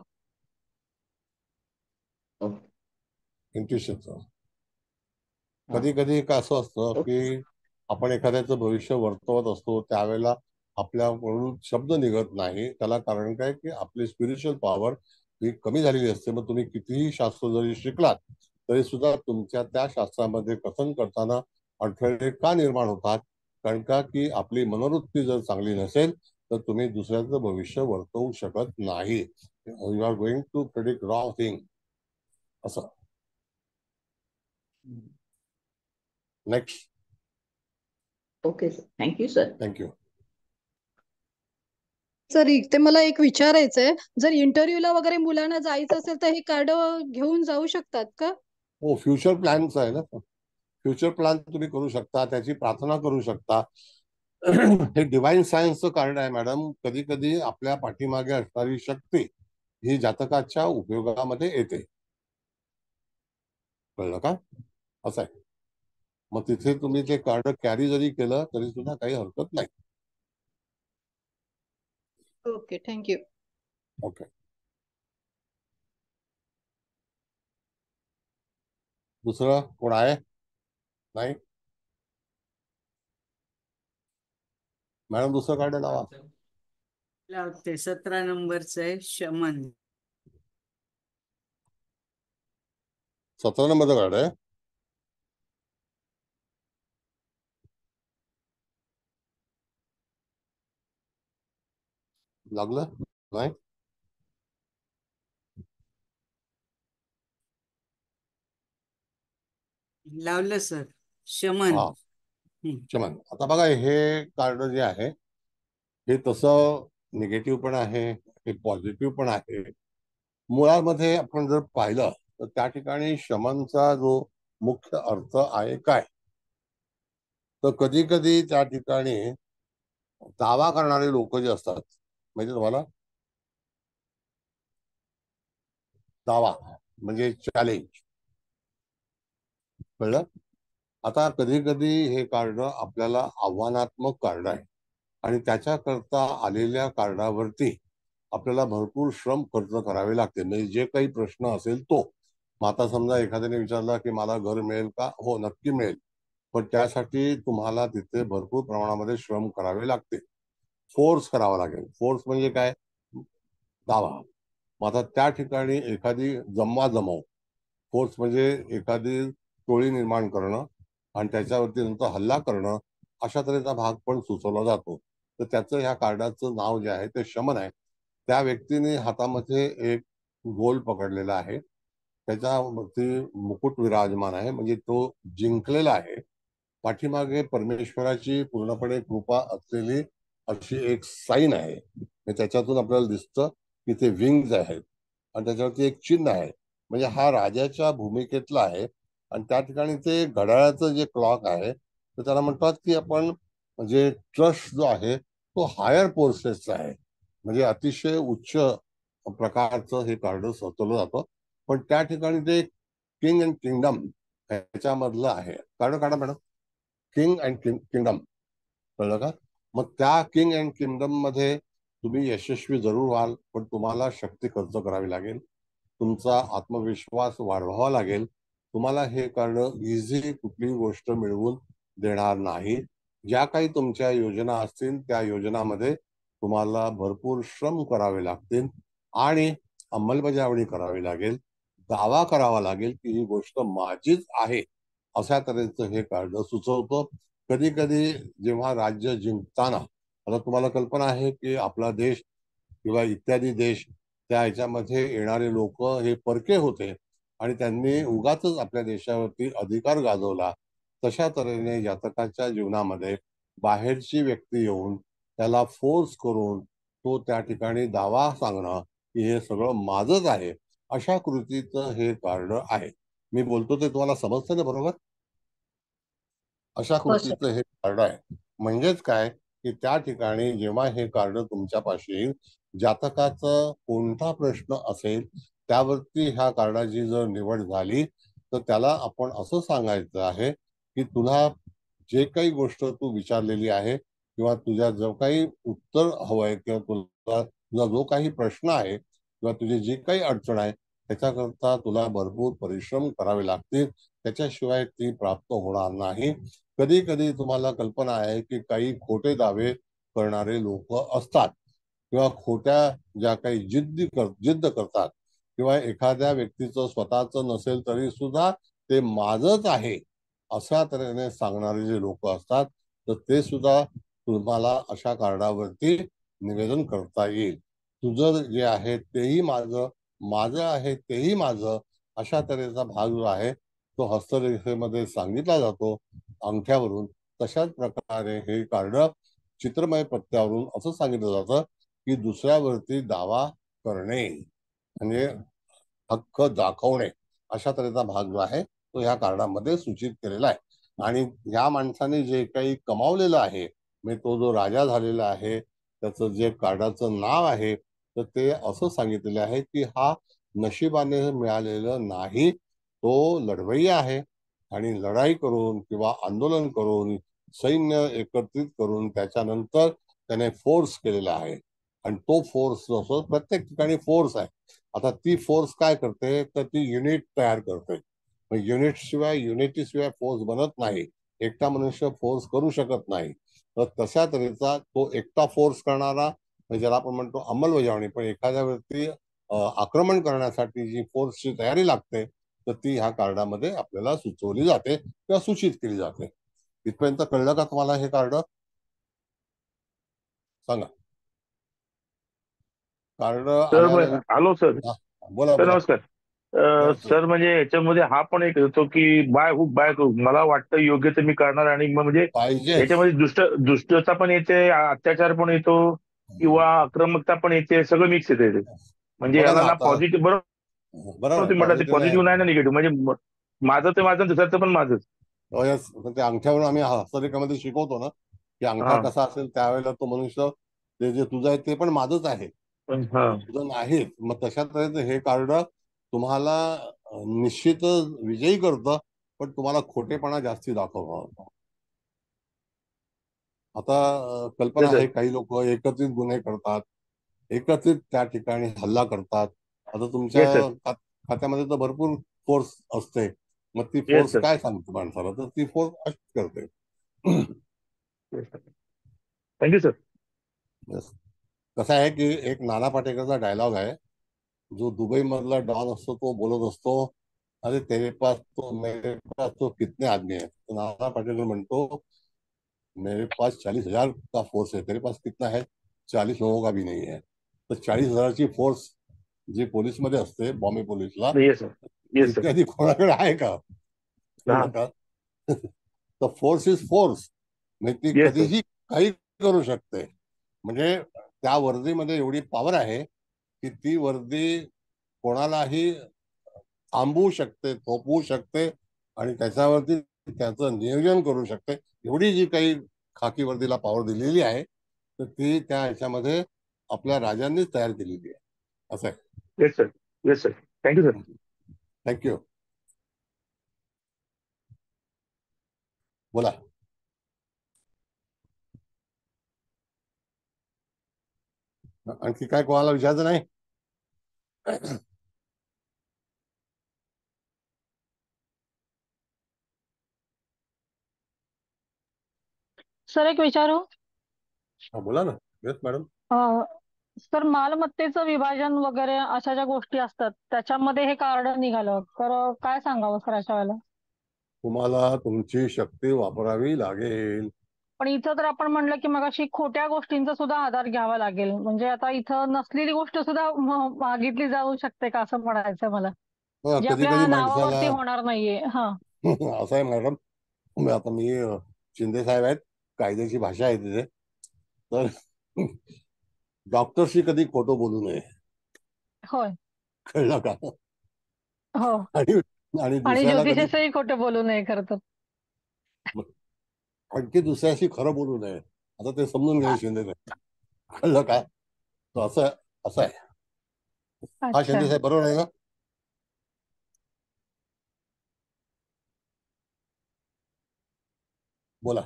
इंट्युशनचं. हा. कधी कधी काय असं असतं ओके. की आपण एखाद्याचं भविष्य वर्तवत असतो त्यावेळेला आपल्याकडून शब्द निघत नाही. त्याला कारण काय की आपली स्पिरिच्युअल पॉवर ही कमी झालेली असते. मग तुम्ही कितीही शास्त्र जरी शिकलात तरी सुद्धा तुमच्या त्या शास्त्रामध्ये कथन करताना अडथळे का निर्माण होतात? कारण का की आपली मनोवृत्ती जर चांगली नसेल तर तुम्ही दुसऱ्याचं भविष्य वर्तवू शकत नाही. You are going to predict wrong thing असं. Next. Okay sir, thank you sir. Thank you. Sir इथे मला एक विचारायचंय, जर इंटरव्ह्यूला वगैरे मुलांना जायचं असेल तर हे कार्ड घेऊन जाऊ शकतात का? हो, फ्युचर प्लॅनच आहे ना. फ्युचर प्लॅन तुम्ही करू शकता, त्याची प्रार्थना करू शकता. हे डिवाइन सायन्सचं कार्ड आहे मॅडम. कधी कधी आपल्या पाठीमागे असणारी शक्ती ही जातकाच्या उपयोगामध्ये येते. कळलं का? असं आहे. मग तिथे तुम्ही ते कार्ड कॅरी जरी केलं तरी सुद्धा काही हरकत नाही. Okay, thank you. ओके. दुसरं कोण आहे? नाही मॅडम, दुसरं कार्ड लावा. लावते. 17 नंबरचं आहे शमन. 17 नंबरचं कार्ड आहे. लागलं नाही? लावलं सर. शमन. हा, शमन. आता बघा, हे कार्ड जे आहे हे तसं निगेटिव्ह पण आहे, हे पॉझिटिव्ह पण आहे. मुळामध्ये आपण जर पाहिलं तर त्या ठिकाणी शमनचा जो मुख्य अर्थ आहे काय, तर कधी कधी त्या ठिकाणी दावा करणारे लोक जे असतात, म्हणजे तुम्हाला दावा म्हणजे चॅलेंज. कळलं? आता कधी कधी हे कार्ड आपल्याला आव्हानात्मक कार्ड आहे आणि त्याच्याकरता आलेल्या कार्डावरती आपल्याला भरपूर श्रम खर्च करावे लागते. म्हणजे जे काही प्रश्न असेल तो. मग आता समजा एखाद्याने विचारला की मला घर मिळेल का? हो, नक्की मिळेल. पण त्यासाठी तुम्हाला तिथे भरपूर प्रमाणामध्ये श्रम करावे लागते. फोर्स करावा लागेल. फोर्स म्हणजे काय? दावा. मग आता त्या ठिकाणी एखादी जमवाजमव. फोर्स म्हणजे एखादी टोळी निर्माण करणं आणि त्याच्यावरती नंतर हल्ला करणं, अशा तऱ्हेचा भाग पण सुचवला जातो. तर त्याचं ह्या कार्डाचं नाव जे आहे ते शमन आहे. त्या व्यक्तीने हातामध्ये एक गोल पकडलेला आहे, त्याच्यावरती मुकुट विराजमान आहे, म्हणजे तो जिंकलेला आहे. पाठीमागे परमेश्वराची पूर्णपणे कृपा असलेली अशी एक साईन आहे. त्याच्यातून आपल्याला दिसतं की ते विंग्ज आहेत आणि त्याच्यावरती एक चिन्ह आहे. म्हणजे हा राजाच्या भूमिकेतला आहे. आणि त्या ठिकाणी ते घड्याळाचं जे क्लॉक आहे तर त्याला म्हणतात की आपण म्हणजे ट्रस्ट जो आहे तो हायर फोर्सेसचा आहे. म्हणजे अतिशय उच्च प्रकारचं हे कार्ड सुचवलं जातं. पण त्या ठिकाणी ते किंग अँड किंगडम ह्याच्यामधलं आहे. कार्ड काढा मॅडम. King and kingdom. कळलं का? मग त्या किंग अँड किंगडम मध्ये तुम्ही यशस्वी जरूर व्हाल, पण तुम्हाला शक्ती खर्च करावी लागेल, तुमचा आत्मविश्वास वाढवावा लागेल. तुम्हाला हे करणं इझी कुठलीही गोष्ट मिळवून देणार नाही. ज्या काही तुमच्या योजना असतील त्या योजनामध्ये तुम्हाला भरपूर श्रम करावे लागतील आणि अंमलबजावणी करावी लागेल. दावा करावा लागेल की ही गोष्ट माझीच आहे, अशा तऱ्हेचं हे कार्ड सुचवतं. कधी कधी जेव्हा राज्य जिंकताना, आता तुम्हाला कल्पना आहे की आपला देश किंवा इत्यादी देश, त्या ह्याच्यामध्ये येणारे लोक हे परके होते आणि त्यांनी उगाच आपल्या देशावरती अधिकार गाजवला. तशा तऱ्हेने जातकाच्या जीवनामध्ये बाहेरची व्यक्ती येऊन त्याला फोर्स करून तो त्या ठिकाणी दावा सांगणं की हे सगळं माझंच आहे, अशा कृतीचं हे कार्ड आहे. मी बोलतो ते तुम्हाला समजतं ना बरोबर? अशा हो सर. कृतीचं हे कार्ड आहे. म्हणजेच काय की त्या ठिकाणी जेव्हा हे कार्ड तुमच्यापाशी येईल, जातकाचा कोणता प्रश्न असेल त्यावरती ह्या कार्डाची जर निवड झाली तर त्याला आपण असं सांगायचं आहे की तुला जे काही गोष्ट तू विचारलेली आहे किंवा तुझ्या जो काही उत्तर हवंय किंवा तुझा जो काही प्रश्न आहे किंवा तुझी जी काही अडचण आहे त्याच्याकरता तुला भरपूर परिश्रम करावे लागतील, त्याच्याशिवाय ती प्राप्त होणार नाही. कधी कधी तुम्हाला कल्पना आहे की काही खोटे दावे करणारे लोक असतात किंवा खोट्या ज्या काही जिद्द करतात किंवा एखाद्या व्यक्तीचं स्वतःचं नसेल तरी सुद्धा ते माझंच आहे अशा तऱ्हेने सांगणारे जे लोक असतात तर ते सुद्धा तुम्हाला अशा कार्डावरती निवेदन करता येईल. तुझं जे आहे तेही माझं, माझं आहे तेही माझं, अशा तऱ्हेचा भाग जो आहे तो हस्तरेखेमध्ये सांगितला जातो अंगठ्यावरून. तशाच प्रकारे हे कार्ड चित्रमय पत्त्यावरून असं सांगितलं जातं की दुसऱ्यावरती दावा करणे म्हणजे हक्क दाखवणे अशा तऱ्हेचा भाग जो आहे तो ह्या कार्डामध्ये सूचित केलेला आहे. आणि ह्या माणसाने जे काही कमावलेलं आहे म्हणजे तो जो राजा झालेला आहे त्याचं जे कार्डाचं नाव आहे तर ते असं सांगितलेलं आहे की हा नशिबाने मिळालेलं नाही, तो लढवय्या आहे आणि लढाई करून किंवा आंदोलन करून सैन्य एकत्रित करून त्याच्यानंतर त्याने फोर्स केलेला आहे. आणि तो फोर्स असो, प्रत्येक ठिकाणी फोर्स आहे. आता ती फोर्स काय करते तर ती युनिट तयार करते. युनिट शिवाय युनिटी शिवाय फोर्स बनत नाही. एकटा मनुष्य फोर्स करू शकत नाही. तर तशा तऱ्हेचा तो एकटा फोर्स करणारा म्हणजे ज्याला आपण म्हणतो अंमलबजावणी, पण एखाद्यावरती आक्रमण करण्यासाठी जी फोर्सची तयारी लागते तर ती ह्या कार्डामध्ये आपल्याला सुचवली जाते किंवा सूचित केली जाते. इथपर्यंत कळलं का तुम्हाला हे कार्ड? सांगा. Card sir hello sir. बोला सर बोला. नमस्कार. सर म्हणजे याच्यामध्ये हा पण एक येतो की बाय हुक बाय क्रूक मला वाटतं योग्य ते मी करणार आणि मग म्हणजे पाहिजे याच्यामध्ये दुष्टता पण येते, अत्याचार पण येतो किंवा आक्रमकता पण येते, सगळं मिक्स येते म्हणजे बघा याला ना ना आता. पॉझिटिव्ह बरोबर बरोबर तुम्ही म्हटलं ते पॉझिटिव्ह पॉझिटिव्ह नाही ना आहे. निगेटिव्ह म्हणजे माझं ते माझं दुसऱ्याचं पण माझंच. ते अंगठ्यावरून आम्ही हस्तरेखामध्ये शिकवतो ना की अंगठा हा कसा असेल त्यावेळेला तो मनुष्य ते जे तुझं आहे ते पण माझंच आहे, हा तुझं नाही. मग तशा तऱ्हेचं हे कार्ड तुम्हाला निश्चितच विजयी करतं, पण तुम्हाला खोटेपणा जास्ती दाखवतो. आता कल्पना सर आहे काही लोक एकत्रित गुन्हे करतात, एकत्रित त्या ठिकाणी हल्ला करतात. आता तुमच्या येस सर खात्यामध्ये तर भरपूर फोर्स असते, मग ती येस फोर्स सर काय सांगते माणसाला तर ती फोर्स अशी करते. Thank you sir. Yes. कसं आहे की एक नाना पाटेकरचा डायलॉग आहे जो दुबई मधला डॉन असतो तो बोलत असतो, अरे तेरे पास तो मेरे पास तो कितने आदमी है. तो नाना पाटेकर म्हणतो मेरे पास 40,000 का फोर्स है, तेरे पास कितना है, 40 लोगों का भी नहीं है. तर 40,000ची फोर्स जी पोलीसमध्ये असते बॉम्बे पोलीसला येस सर येस सर. इत्यादी कोणाकडे आहे का? हा कळलं का? तर फोर्स इज फोर्स, म्हणजे ती येस सर कधीही काही करू शकते. म्हणजे त्या वर्दीमध्ये एवढी पॉवर आहे की ती वर्दी कोणालाही थांबवू शकते, थोपवू शकते आणि त्याच्यावरती त्याचं नियोजन करू शकते. एवढी जी काही खाकी वर्दीला पॉवर दिलेली आहे तर ती त्या ह्याच्यामध्ये आपल्या राजांनीच तयार केलेली आहे. असं आहे. Yes sir yes sir. Thank you sir. Thank you. बोला. आणखी काय कोणाला विचारायचं नाही? सर एक विचारू? बोला ना. Yes madam. सर मालमत्तेचं विभाजन वगैरे अशा ज्या गोष्टी असतात त्याच्यामध्ये हे कार्ड निघालं तर काय सांगावं सर अशा वेळेला? तुम्हाला तुमची शक्ती वापरावी लागेल. पण इथं तर आपण म्हणलं की मगाशी खोट्या गोष्टींचा सुद्धा आधार घ्यावा लागेल, म्हणजे आता इथं नसलेली गोष्ट सुद्धा मागितली जाऊ शकते का असं म्हणायचं मला, जे कधी कधी आपल्या माणसाला नावावरती होणार नाहीये. हा असं आहे मॅडम. आता मी शिंदे साहेब आहेत, कायद्याची भाषा आहे तिथे. तर डॉक्टरशी कधी खोटं बोलू नये. होय. कळलं का? हो. आणि आणि आणि दुसऱ्याला कधी ज्योतिषाचंही खोटं बोलू नये खरं तर. आणखी दुसऱ्याशी खरं बोलू नये. आता ते समजून घ्या शिंदे साहेब. कळलं का? तर असं असं आहे. हा अच्छा. शिंदे साहेब बरोबर आहे ना? बोला.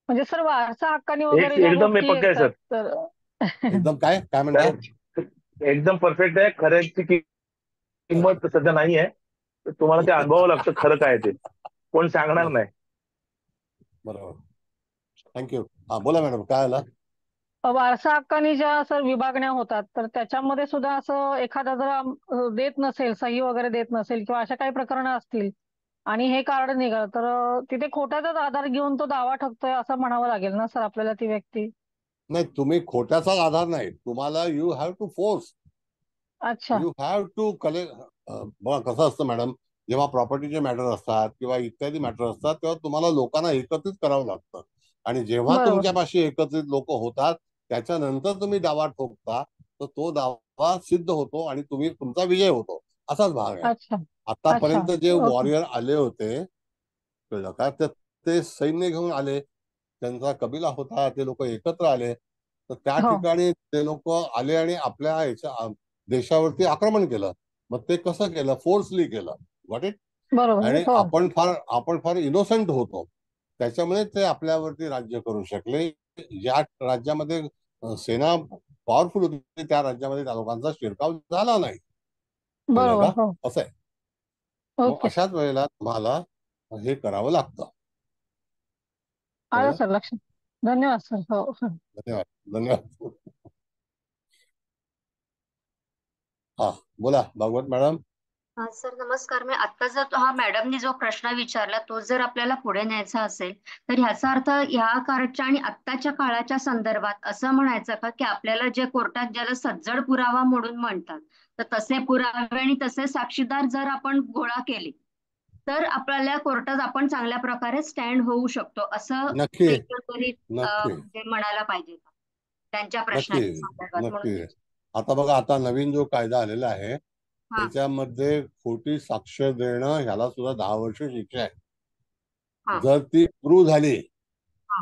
म्हणजे सर वारसा हक्काने वगैरे ज्या एकदम गोष्टी पक्का आहे येतात सर. तर एकदम काय काय म्हणता? एकदम परफेक्ट आहे. खऱ्याची किंमत सध्या नाही आहे, तर तुम्हाला ते अनुभवावं लागतं खरं काय ते, कोण सांगणार नाही. बरोबर. थँक्यू. हा बोला मॅडम, काय आला? वारसा हक्काने ज्या सर विभागण्या होतात तर त्याच्यामध्ये सुद्धा असं एखादा जर देत नसेल, सही वगैरे देत नसेल किंवा अशा काही प्रकरणं असतील आणि हे कार्ड निघालं तर तिथे खोट्याचाच आधार घेऊन तो दावा ठरतोय असं म्हणावं लागेल ना सर आपल्याला ती व्यक्ती? नाही, तुम्ही खोट्याचा आधार नाही, तुम्हाला यू हॅव टू फोर्स, अच्छा. You have to collect. बघा कसं असतं मॅडम, जेव्हा प्रॉपर्टीचे मॅटर असतात किंवा इत्यादी मॅटर असतात तेव्हा तुम्हाला लोकांना एकत्रित करावं लागतं. आणि जेव्हा बरोबर. तुमच्यापाशी एकत्रित लोक होतात त्याच्यानंतर तुम्ही दावा ठोकता, तर तो दावा सिद्ध होतो आणि तुमचा विजय होतो. असाच भाग आहे. अच्छा. अच्छा. आतापर्यंत जे ओके. वॉरियर आले होते, कळलं का, ते सैन्य घेऊन आले, त्यांचा कबिला होता, ते लोक एकत्र आले, तर त्या हो. ठिकाणी ते लोक आले आणि आपल्या देशावरती आक्रमण केलं. मग ते कसं केलं? फोर्सली केलं. Got it? बरोबर. आणि हो. आपण फार इनोसेंट होतो, त्याच्यामुळे ते आपल्यावरती राज्य करू शकले. ज्या राज्यामध्ये सेना पॉवरफुल होती त्या राज्यामध्ये त्या लोकांचा शिरकाव झाला नाही. कळलं बरोबर. का? हो. असं आहे. मग ओके सर. अशाच वेळेला तुम्हाला हे करावं लागतं. आलं कळलं? सर लक्षात. धन्यवाद सर. हो. धन्यवाद, धन्यवाद. हा बोला भागवत मॅडम. सर नमस्कार. मी आता जर हा मॅडमनी जो प्रश्न विचारला तो जर आपल्याला पुढे न्यायचा असेल तर ह्याचा अर्थ ह्या काळच्या आणि आत्ताच्या काळाच्या संदर्भात असं म्हणायचं का की आपल्याला जे कोर्टात ज्याला सज्जड पुरावा म्हणून म्हणतात तर तसे पुरावे आणि तसे साक्षीदार जर आपण गोळा केले तर आपल्याला कोर्टात आपण चांगल्या प्रकारे स्टँड होऊ शकतो असं नक्की एकंदरीत नक्की म्हणजे म्हणायला पाहिजे का त्यांच्या नक्की प्रश्नाच्या संदर्भात नक्की. म्हणून आता बघा, आता नवीन जो कायदा आलेला आहे हा त्याच्यामध्ये खोटी साक्ष देणं ह्याला सुद्धा 10 वर्ष शिक्षा आहे. हा जर ती प्रूव्ह झाली हा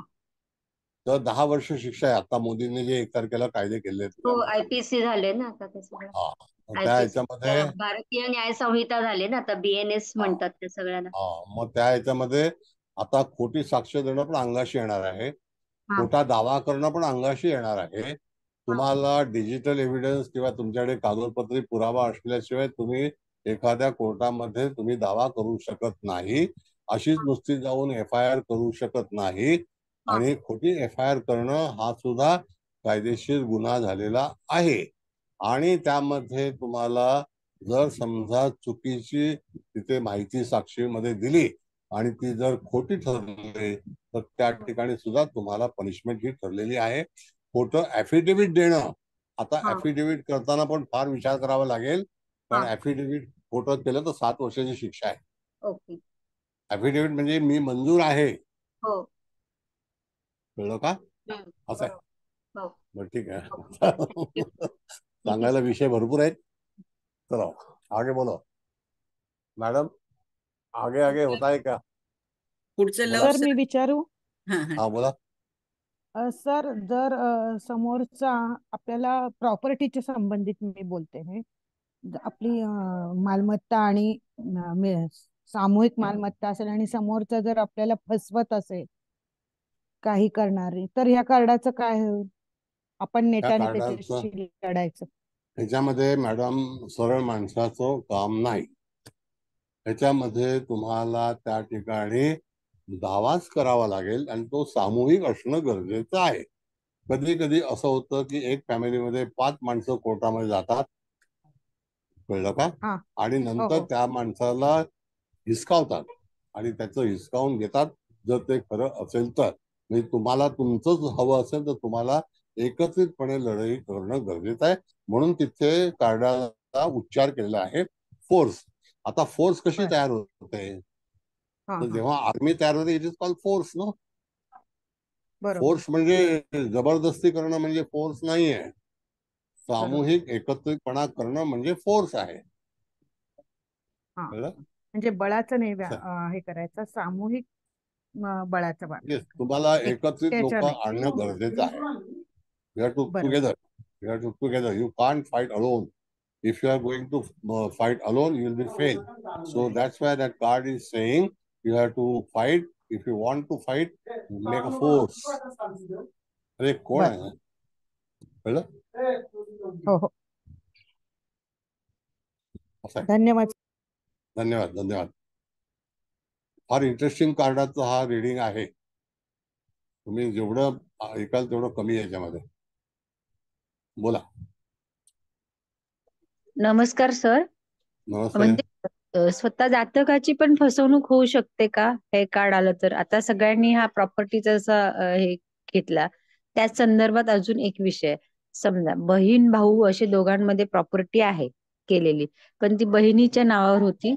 तर 10 वर्ष शिक्षा आहे. आता मोदींनी जे 1 तारखेला कायदे केले हो त्याच्यामध्ये. आयपीसी झाले ना आता ते सगळं हा, तर त्या आयपीसी ह्याच्यामध्ये भारतीय न्याय संहिता झाली ना आता बीएनएस हा, म्हणतात त्या सगळ्याला. मग त्या ह्याच्यामध्ये आता खोटी साक्ष देणं पण अंगाशी येणार आहे, हा खोटा दावा करणं पण अंगाशी येणार आहे. हा तुम्हाला डिजिटल एव्हिडन्स किंवा तुमच्याकडे कागदपत्री पुरावा असल्याशिवाय तुम्ही एखाद्या कोर्टामध्ये तुम्ही दावा करू शकत नाही. अशीच नुसती जाऊन FIR करू शकत नाही. हा आणि खोटी FIR करणं हा सुद्धा कायदेशीर गुन्हा झालेला आहे. आणि त्यामध्ये तुम्हाला जर समजा चुकीची तिथे माहिती साक्षीमध्ये दिली आणि ती जर खोटी ठरली तर त्या ठिकाणी सुद्धा तुम्हाला पनिशमेंट ही ठरलेली आहे. खोटं ऍफिडेव्हिट देणं, आता हा ऍफिडेव्हिट करताना पण फार विचार करावा लागेल, हा कारण ऍफिडेव्हिट खोटं केलं तर 7 वर्षाची शिक्षा आहे. ओके. ऍफिडेव्हिट म्हणजे मी मंजूर आहे, हो. कळलं का? असं आहे. बरोबर. हो. बरं ठीक आहे. थँक्यू. सांगायला विषय भरपूर आहेत. चलो आगे बोलो मॅडम, आगे आगे होता है क्या? पुढचं बोला. लव सर मी सर. विचारू? हा हा हा बोला. सर जर समोरचा आपल्याला प्रॉपर्टीच्या संबंधित मी बोलते हे आपली मालमत्ता आणि सामूहिक मालमत्ता असेल आणि समोरचा जर आपल्याला फसवत असेल काही करणारे तर ह्या कार्डाचं काय होईल? आपण त्या नेटाने कार्डाचं त्याच्याशी लढायचं? ह्याच्यामध्ये मॅडम सरळ माणसाचं काम नाही. ह्याच्यामध्ये तुम्हाला त्या ठिकाणी दावाच करावा लागेल आणि तो सामूहिक असणं गरजेचं आहे. कधी कधी असं होतं की एक फॅमिलीमध्ये 5 माणसं कोर्टामध्ये जातात, कळलं का, हा. आणि हो नंतर हो. त्या माणसाला हिसकावतात आणि त्याचं हिसकावून घेतात. जर ते खरं असेल तर, म्हणजे तुम्हाला तुमचंच हवं असेल तर तुम्हाला एकत्रितपणे लढाई करणं गरजेचं आहे. म्हणून तिथे कार्डाचा उच्चार केलेला आहे फोर्स. आता फोर्स कशी बर. तयार होते? हा तर हा. जेव्हा आर्मी तयार होते it is called force. No, बरोबर. फोर्स म्हणजे जबरदस्ती करणं म्हणजे फोर्स नाहीये. बरोबर. सामूहिक एकत्रितपणा करणं म्हणजे फोर्स आहे. हा कळलं? म्हणजे बळाचं नाही हे करायचं सामूहिक बळाचा येस, वापर तुम्हाला एकत्रित एकट्याच्या लोक नाही. आणणं गरजेचं आहे. यू हॅव टू बरोबर. Together, you have to together, you can't fight alone. If you are going to fight alone, you will be fail. So that's why that card is saying you have to fight. If you want to fight, make a force. अरे कोण बर. आहे? कळलं? हो हो. असं आहे. धन्यवाद. धन्यवाद धन्यवाद. फार इंटरेस्टिंग कार्डाचा हा रिडिंग आहे. तुम्ही जेवढं ऐकाल तेवढं कमी आहे याच्यामध्ये. बोला. नमस्कार सर. नमस्ते. म्हणजे स्वतः जातकाची पण फसवणूक होऊ शकते का हे कार्ड आलं तर? आता सगळ्यांनी हा प्रॉपर्टीचा हे घेतला, त्याच संदर्भात अजून एक विषय. समजा बहीण भाऊ असे दोघांमध्ये प्रॉपर्टी आहे केलेली, पण ती बहिणीच्या नावावर होती.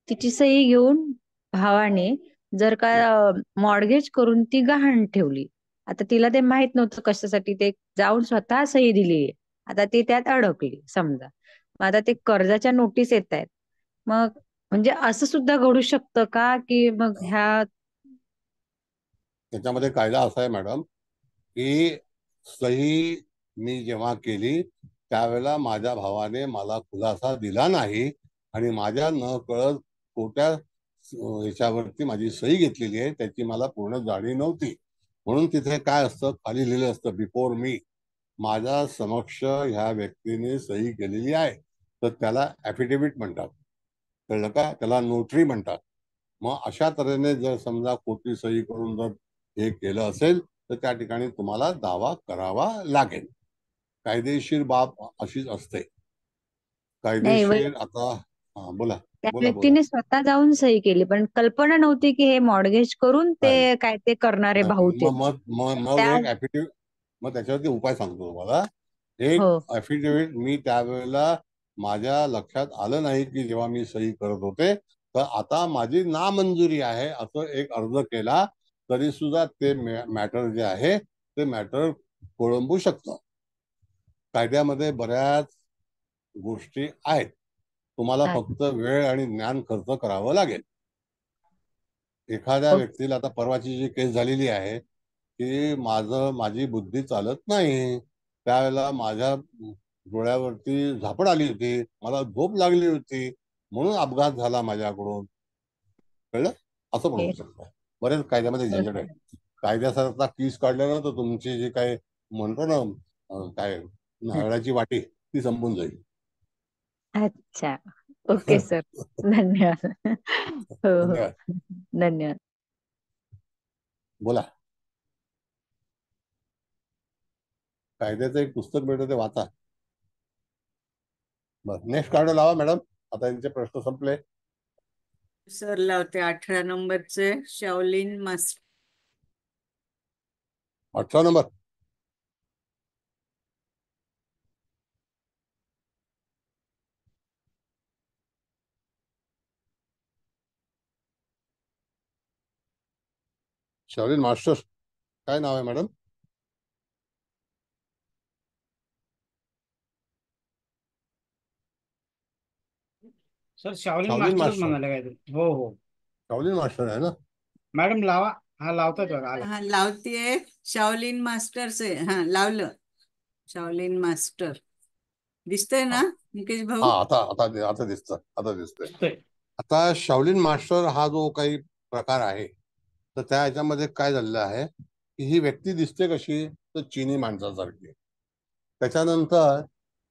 तिची सही घेऊन भावाने जर का मॉर्गेज करून ती गहाण ठेवली. आता तिला ते माहित नव्हतं कशासाठी, ते जाऊन स्वतः सही दिली. आता ती त्यात अडकली समजा. मग आता ते कर्जाच्या नोटीस येत आहेत. मग म्हणजे असं सुद्धा घडू शकतं का, की मग ह्या त्याच्यामध्ये कायदा असा आहे मॅडम, की सही मी जेव्हा केली त्यावेळेला माझ्या भावाने मला खुलासा दिला नाही आणि माझ्या न कळत खोट्या ह्याच्यावरती माझी सही घेतलेली आहे, त्याची मला पूर्ण जाणीव नव्हती. म्हणून तिथे काय असतं, खाली लिहिलं असतं बिफोर मी, माझ्या समक्ष ह्या व्यक्तीने सही केलेली आहे, तर त्याला ॲफिडेव्हिट म्हणतात. कळलं का? त्याला नोटरी म्हणतात. मग अशा तऱ्हेने जर समजा खोटी सही करून जर हे केलं असेल तर त्या ठिकाणी तुम्हाला दावा करावा लागेल. कायदेशीर बाब अशीच असते. नाही कायदेशीर आता बोला त्या बोला बोला. व्यक्तीने स्वतः जाऊन सही केली, पण कल्पना नव्हती की हे मॉर्गेज करून नाही, ते काय ते करणारे नाही. भाऊ ते. मग त्या एक ॲफिडेव्हिट, मग त्याच्यावरती उपाय सांगतो तुम्हाला. एक हो ॲफिडेव्हिट मी त्यावेळेला माझ्या लक्षात आलं नाही की जेव्हा मी सही करत होते, तर आता माझी नामंजुरी आहे असं एक अर्ज केला तरी सुद्धा ते मॅटर जे आहे ते मॅटर खोळंबू शकतं. कायद्यामध्ये बऱ्याच गोष्टी आहेत. तुम्हाला फक्त वेळ आणि ज्ञान खर्च करावं लागेल. एखाद्या व्यक्तीला, आता परवाची जी केस झालेली आहे की माझी बुद्धी चालत नाही, त्यावेळेला माझ्या डोळ्यावरती झापड आली होती, मला झोप लागली होती, म्हणून अपघात झाला माझ्याकडून. कळलं? असं पण होऊ शकतं. बरेच कायद्यामध्ये झंझट आहे. कायद्यासारखा कीस काढल्यानं तर तुमची जी काय म्हणतो ना काय नारळाची वाटी ती संपून जाईल. अच्छा. Okay sir. धन्यवाद. हो हो धन्यवाद. धन्यवाद. बोला. कायद्याचं एक पुस्तक मिळतं ते वाचा. बस नेक्स्ट कार्ड लावा मॅडम. आता यांचे प्रश्न संपले. सर लावते 18 नंबरचे शाओलिन मास्टर. 18 नंबर. शाओलिन मास्टर, काय नाव आहे मॅडम? सर शाओलिन शाओलिन मास्टरच मास्टर. म्हणाले काय ते. हो हो शाओलिन मास्टर आहे ना? मॅडम लावा. हा लावतात बघा आला. हा लावतीये. शाओलिन मास्टरचे हा लावलं. शाओलिन मास्टर दिसतंय ना मुकेश भाऊ? हा आता दिसतोय. आता शाओलिन मास्टर हा जो काही प्रकार आहे तर त्या ह्याच्यामध्ये काय झालेलं आहे की ही व्यक्ती दिसते कशी, तर चीनी माणसासारखी. त्याच्यानंतर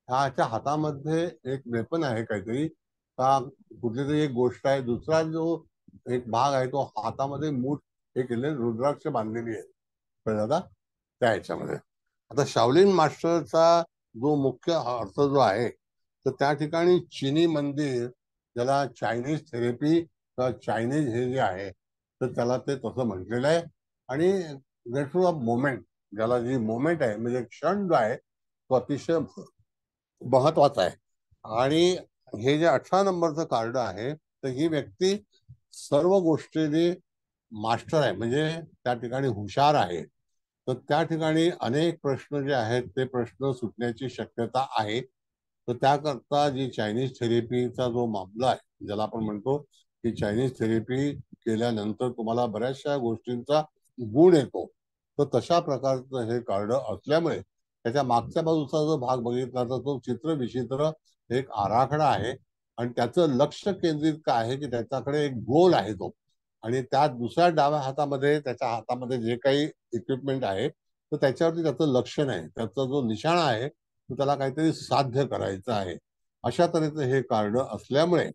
ह्याच्या हातामध्ये एक वेपन आहे काहीतरी, का कुठली तरी एक गोष्ट आहे. दुसरा जो एक भाग आहे तो हातामध्ये मूठ हे केले, रुद्राक्ष बांधलेली आहे. कळलं का? त्या ह्याच्यामध्ये आता शाओलिन मास्टरचा जो मुख्य अर्थ जो आहे तर त्या ठिकाणी चीनी मंदिर, ज्याला चायनीज थेरपी किंवा चायनीज हे जे आहे तर त्याला ते तसं म्हटलेलं आहे. आणि गेटफुल ऑफ मोमेंट, ज्याला जी मोमेंट आहे म्हणजे क्षण जो आहे तो अतिशय महत्वाचा आहे. आणि हे जे 18 नंबरचं कार्ड आहे तर ही व्यक्ती सर्व गोष्टींनी मास्टर आहे, म्हणजे त्या ठिकाणी हुशार आहे. तर त्या ठिकाणी अनेक प्रश्न जे आहेत ते प्रश्न सुटण्याची शक्यता आहे. तर त्याकरता जी चायनीज थेरपीचा जो मामला आहे, ज्याला आपण म्हणतो की चायनीज थेरपी केल्यानंतर तुम्हाला बऱ्याचशा गोष्टींचा गुण येतो, तर तशा प्रकारचं हे कार्ड असल्यामुळे त्याच्या मागच्या बाजूचा जो भाग बघितला तर तो चित्र विचित्र एक आराखडा आहे. आणि त्याचं लक्ष केंद्रित काय आहे की त्याच्याकडे एक गोल आहे तो, आणि त्या दुसऱ्या डाव्या हातामध्ये त्याच्या हातामध्ये जे काही इक्विपमेंट आहे तर त्याच्यावरती त्याचं लक्ष नाही, त्याचा जो निशाणा आहे तो त्याला काहीतरी साध्य करायचं आहे. अशा तऱ्हेचं हे कार्ड असल्यामुळे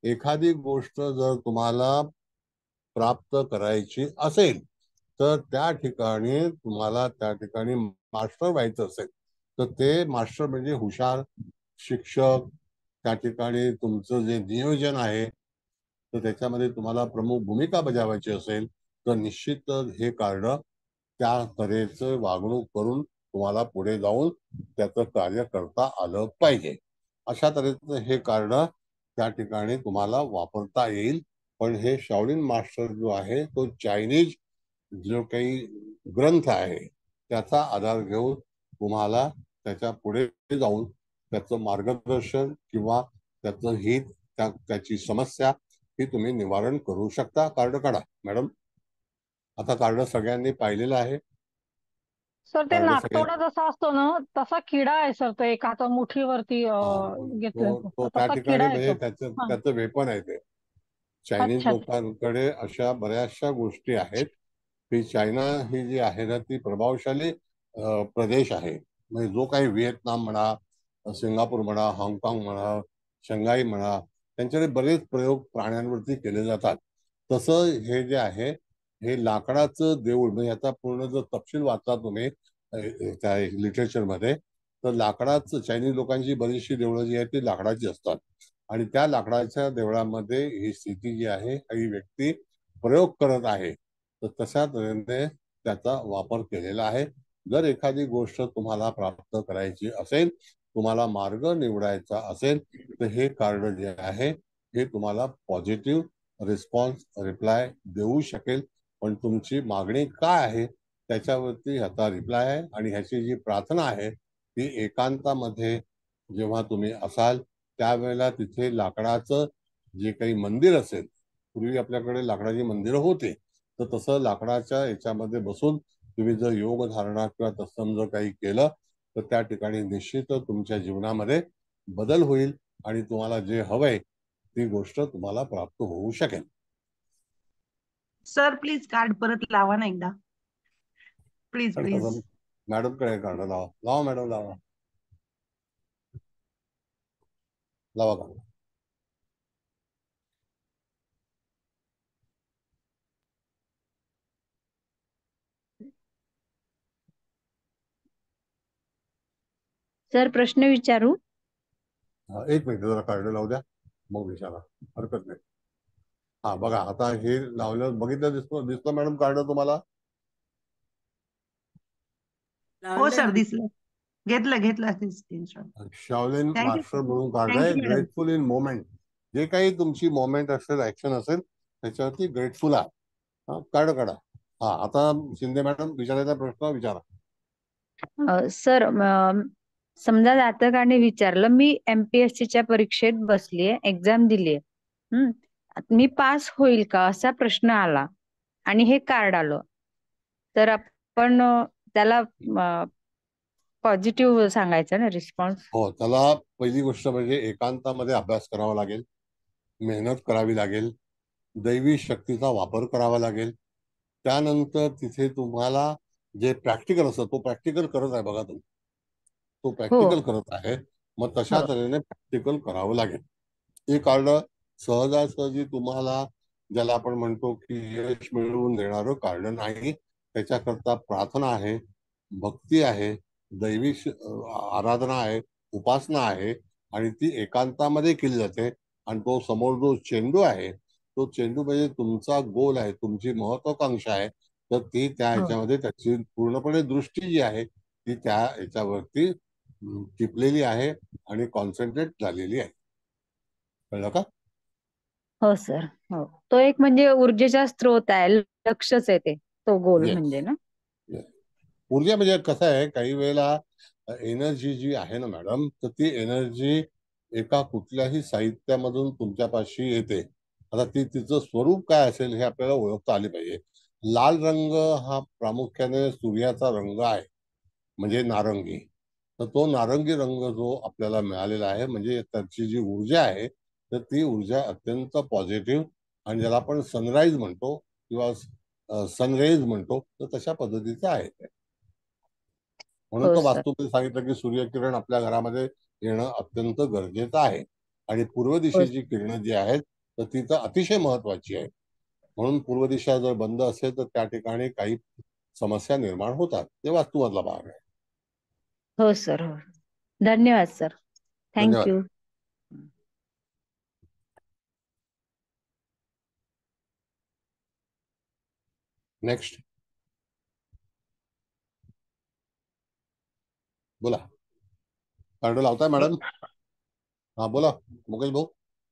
एखादी गोष्ट जर तुम्हाला प्राप्त करायची असेल तर त्या ठिकाणी तुम्हाला त्या ठिकाणी मास्टर व्हायचं असेल तर ते मास्टर म्हणजे हुशार शिक्षक, त्या ठिकाणी तुमचं जे नियोजन आहे तर त्याच्यामध्ये तुम्हाला प्रमुख भूमिका बजावायची असेल तर निश्चितच हे कार्ड त्या तऱ्हेचं वागणूक करून तुम्हाला पुढे जाऊन त्याचं कार्य करता आलं पाहिजे. अशा तऱ्हेचं हे कार्ड त्या ठिकाणी तुम्हाला वापरता येईल. पण हे शाओलिन मास्टर जो आहे तो चायनीज जो काही ग्रंथ आहे त्याचा आधार घेऊन तुम्हाला त्याच्या पुढे जाऊन त्याचं मार्गदर्शन किंवा त्याचं हित त्याची समस्या ही तुम्ही निवारण करू शकता. कार्ड काढा मॅडम. आता कार्ड सगळ्यांनी पाहिलेलं आहे. सर ते कार्ड नाकतोडा जसा असतो ना तसा किडा आहे सर, तो एक हाता मुठीवरती घेतलाय तो त्या तसा ठिकाणी किडा आहे म्हणजे तो. हा. त्याचं वेपन आहे ते. चायनीज अच्छा अच्छा. लोकांकडे अशा बऱ्याचशा गोष्टी आहेत की चायना ही जी आहे ना ती प्रभावशाली प्रदेश आहे. म्हणजे जो काही व्हिएतनाम म्हणा, सिंगापूर म्हणा, हाँगकाँग म्हणा, शंघाई म्हणा, त्यांच्याकडे बरेच प्रयोग प्राण्यांवरती केले जातात. तसं हे जे आहे हे लाकडाचं देऊळ, म्हणजे याचा पूर्ण जर तपशील वाचला तुम्ही त्या लिटरेचरमध्ये तर लाकडाचं चायनीज लोकांची बरीचशी देवळं जी आहेत ती लाकडाची असतात आणि त्या लाकडाच्या देवळामध्ये ही स्थिती जी आहे ही व्यक्ती प्रयोग करत आहे. तर तशा तऱ्हेने त्याचा वापर केलेला आहे. जर एखादी गोष्ट तुम्हाला प्राप्त करायची असेल, तुम्हाला मार्ग निवडायचा असेल तर हे कार्ड जे आहे हे तुम्हाला पॉझिटिव्ह रिस्पॉन्स रिप्लाय देऊ शकेल. पण तुमची मागणी काय आहे त्याच्यावरती ह्याचा रिप्लाय आहे आणि ह्याची जी प्रार्थना आहे ती एकांतामध्ये जेव्हा तुम्ही असाल त्यावेळेला तिथे लाकडाचं जे काही मंदिर असेल, पूर्वी आपल्याकडे लाकडाची मंदिरं होते, तर तसं लाकडाच्या याच्यामध्ये बसून तुम्ही जर योग धारणा किंवा तत्सम जर काही केलं तर त्या ठिकाणी निश्चितच तुमच्या जीवनामध्ये बदल होईल आणि तुम्हाला जे हवंय ती गोष्ट तुम्हाला प्राप्त होऊ शकेल. सर प्लीज कार्ड परत लावा ना एकदा, प्लीज प्लीज. मॅडम कडे कार्ड लावा. लावा मॅडम, लावा लावा कार्ड. सर प्रश्न विचारू? एक मिनिट जरा कार्ड लावू द्या मग विचारा, हरकत नाही. हा बघा आता हे लावलं, बघितलं, दिसतो मॅडम कार्ड तुम्हाला? हो सर दिसलं, घेतलं स्क्रीनशॉट. शाओलिन मास्टर म्हणून कार्ड आहे. ग्रेटफुल इन मोमेंट, जे काही तुमची मोमेंट असेल, ऍक्शन असेल त्याच्यावरती ग्रेटफुल आहे. कार्ड काढा. हा आता शिंदे मॅडम विचारायचा प्रश्न विचारा. सर समजा जातकाने विचारलं, मी MPSC च्या परीक्षेत बसलीये, एक्झाम दिलीये, मी पास होईल का असा प्रश्न आला आणि हे कार्ड आलं, तर आपण त्याला पॉझिटिव्ह सांगायचं ना रिस्पॉन्स? हो, त्याला पहिली गोष्ट म्हणजे एकांतामध्ये अभ्यास करावा लागेल, मेहनत करावी लागेल, दैवी शक्तीचा वापर करावा लागेल. त्यानंतर तिथे तुम्हाला जे प्रॅक्टिकल असतं तो प्रॅक्टिकल करत आहे बघा, तो प्रॅक्टिकल करत आहे, मग तशा तऱ्हेने प्रॅक्टिकल करावं लागेल. हे कार्ड सहजासहजी तुम्हाला, ज्याला आपण म्हणतो की यश मिळवून देणारं कार्ड नाही. त्याच्याकरता प्रार्थना आहे, भक्ती आहे, दैवी आराधना आहे, उपासना आहे आणि ती एकांतामध्ये केली जाते. आणि तो समोर जो चेंडू आहे तो चेंडू म्हणजे तुमचा गोल आहे, तुमची महत्वाकांक्षा आहे, तर ती त्या ह्याच्यामध्ये त्याची पूर्णपणे दृष्टी जी आहे ती त्या ह्याच्यावरती टिपलेली आहे आणि कॉन्सन्ट्रेट झालेली आहे. कळलं का? हो सर, हो. तो एक म्हणजे ऊर्जेचा स्रोत आहे, लक्षच आहे ते, तो गोल म्हणजे ना. ऊर्जा म्हणजे कसं आहे, काही वेळेला एनर्जी जी आहे ना मॅडम, तर ती एनर्जी एका कुठल्याही साहित्यामधून तुमच्यापाशी येते. आता तिचं स्वरूप काय असेल हे आपल्याला ओळखता आले पाहिजे. लाल रंग हा प्रामुख्याने सूर्याचा रंग आहे, म्हणजे नारंगी. तर तो नारंगी रंग जो आपल्याला मिळालेला आहे म्हणजे त्याची जी ऊर्जा आहे तर ती ऊर्जा अत्यंत पॉझिटिव्ह आणि ज्याला आपण सनराईज म्हणतो किंवा सनरेज म्हणतो तर तशा पद्धतीचं आहे ते. म्हणून तो वास्तूमध्ये सांगितलं की सूर्यकिरण आपल्या घरामध्ये येणं अत्यंत गरजेचं आहे आणि पूर्व दिशेची किरणं जी आहेत तर ती तर अतिशय महत्वाची आहे. म्हणून पूर्व दिशा जर बंद असेल तर त्या ठिकाणी काही समस्या निर्माण होतात. ते वास्तूमधला भाग आहे. हो सर, हो. धन्यवाद सर. धन्यवाद. थँक्यू. नेक्स्ट बोला. कार्ड लावताय मॅडम? हा बोला मुकेश भाऊ.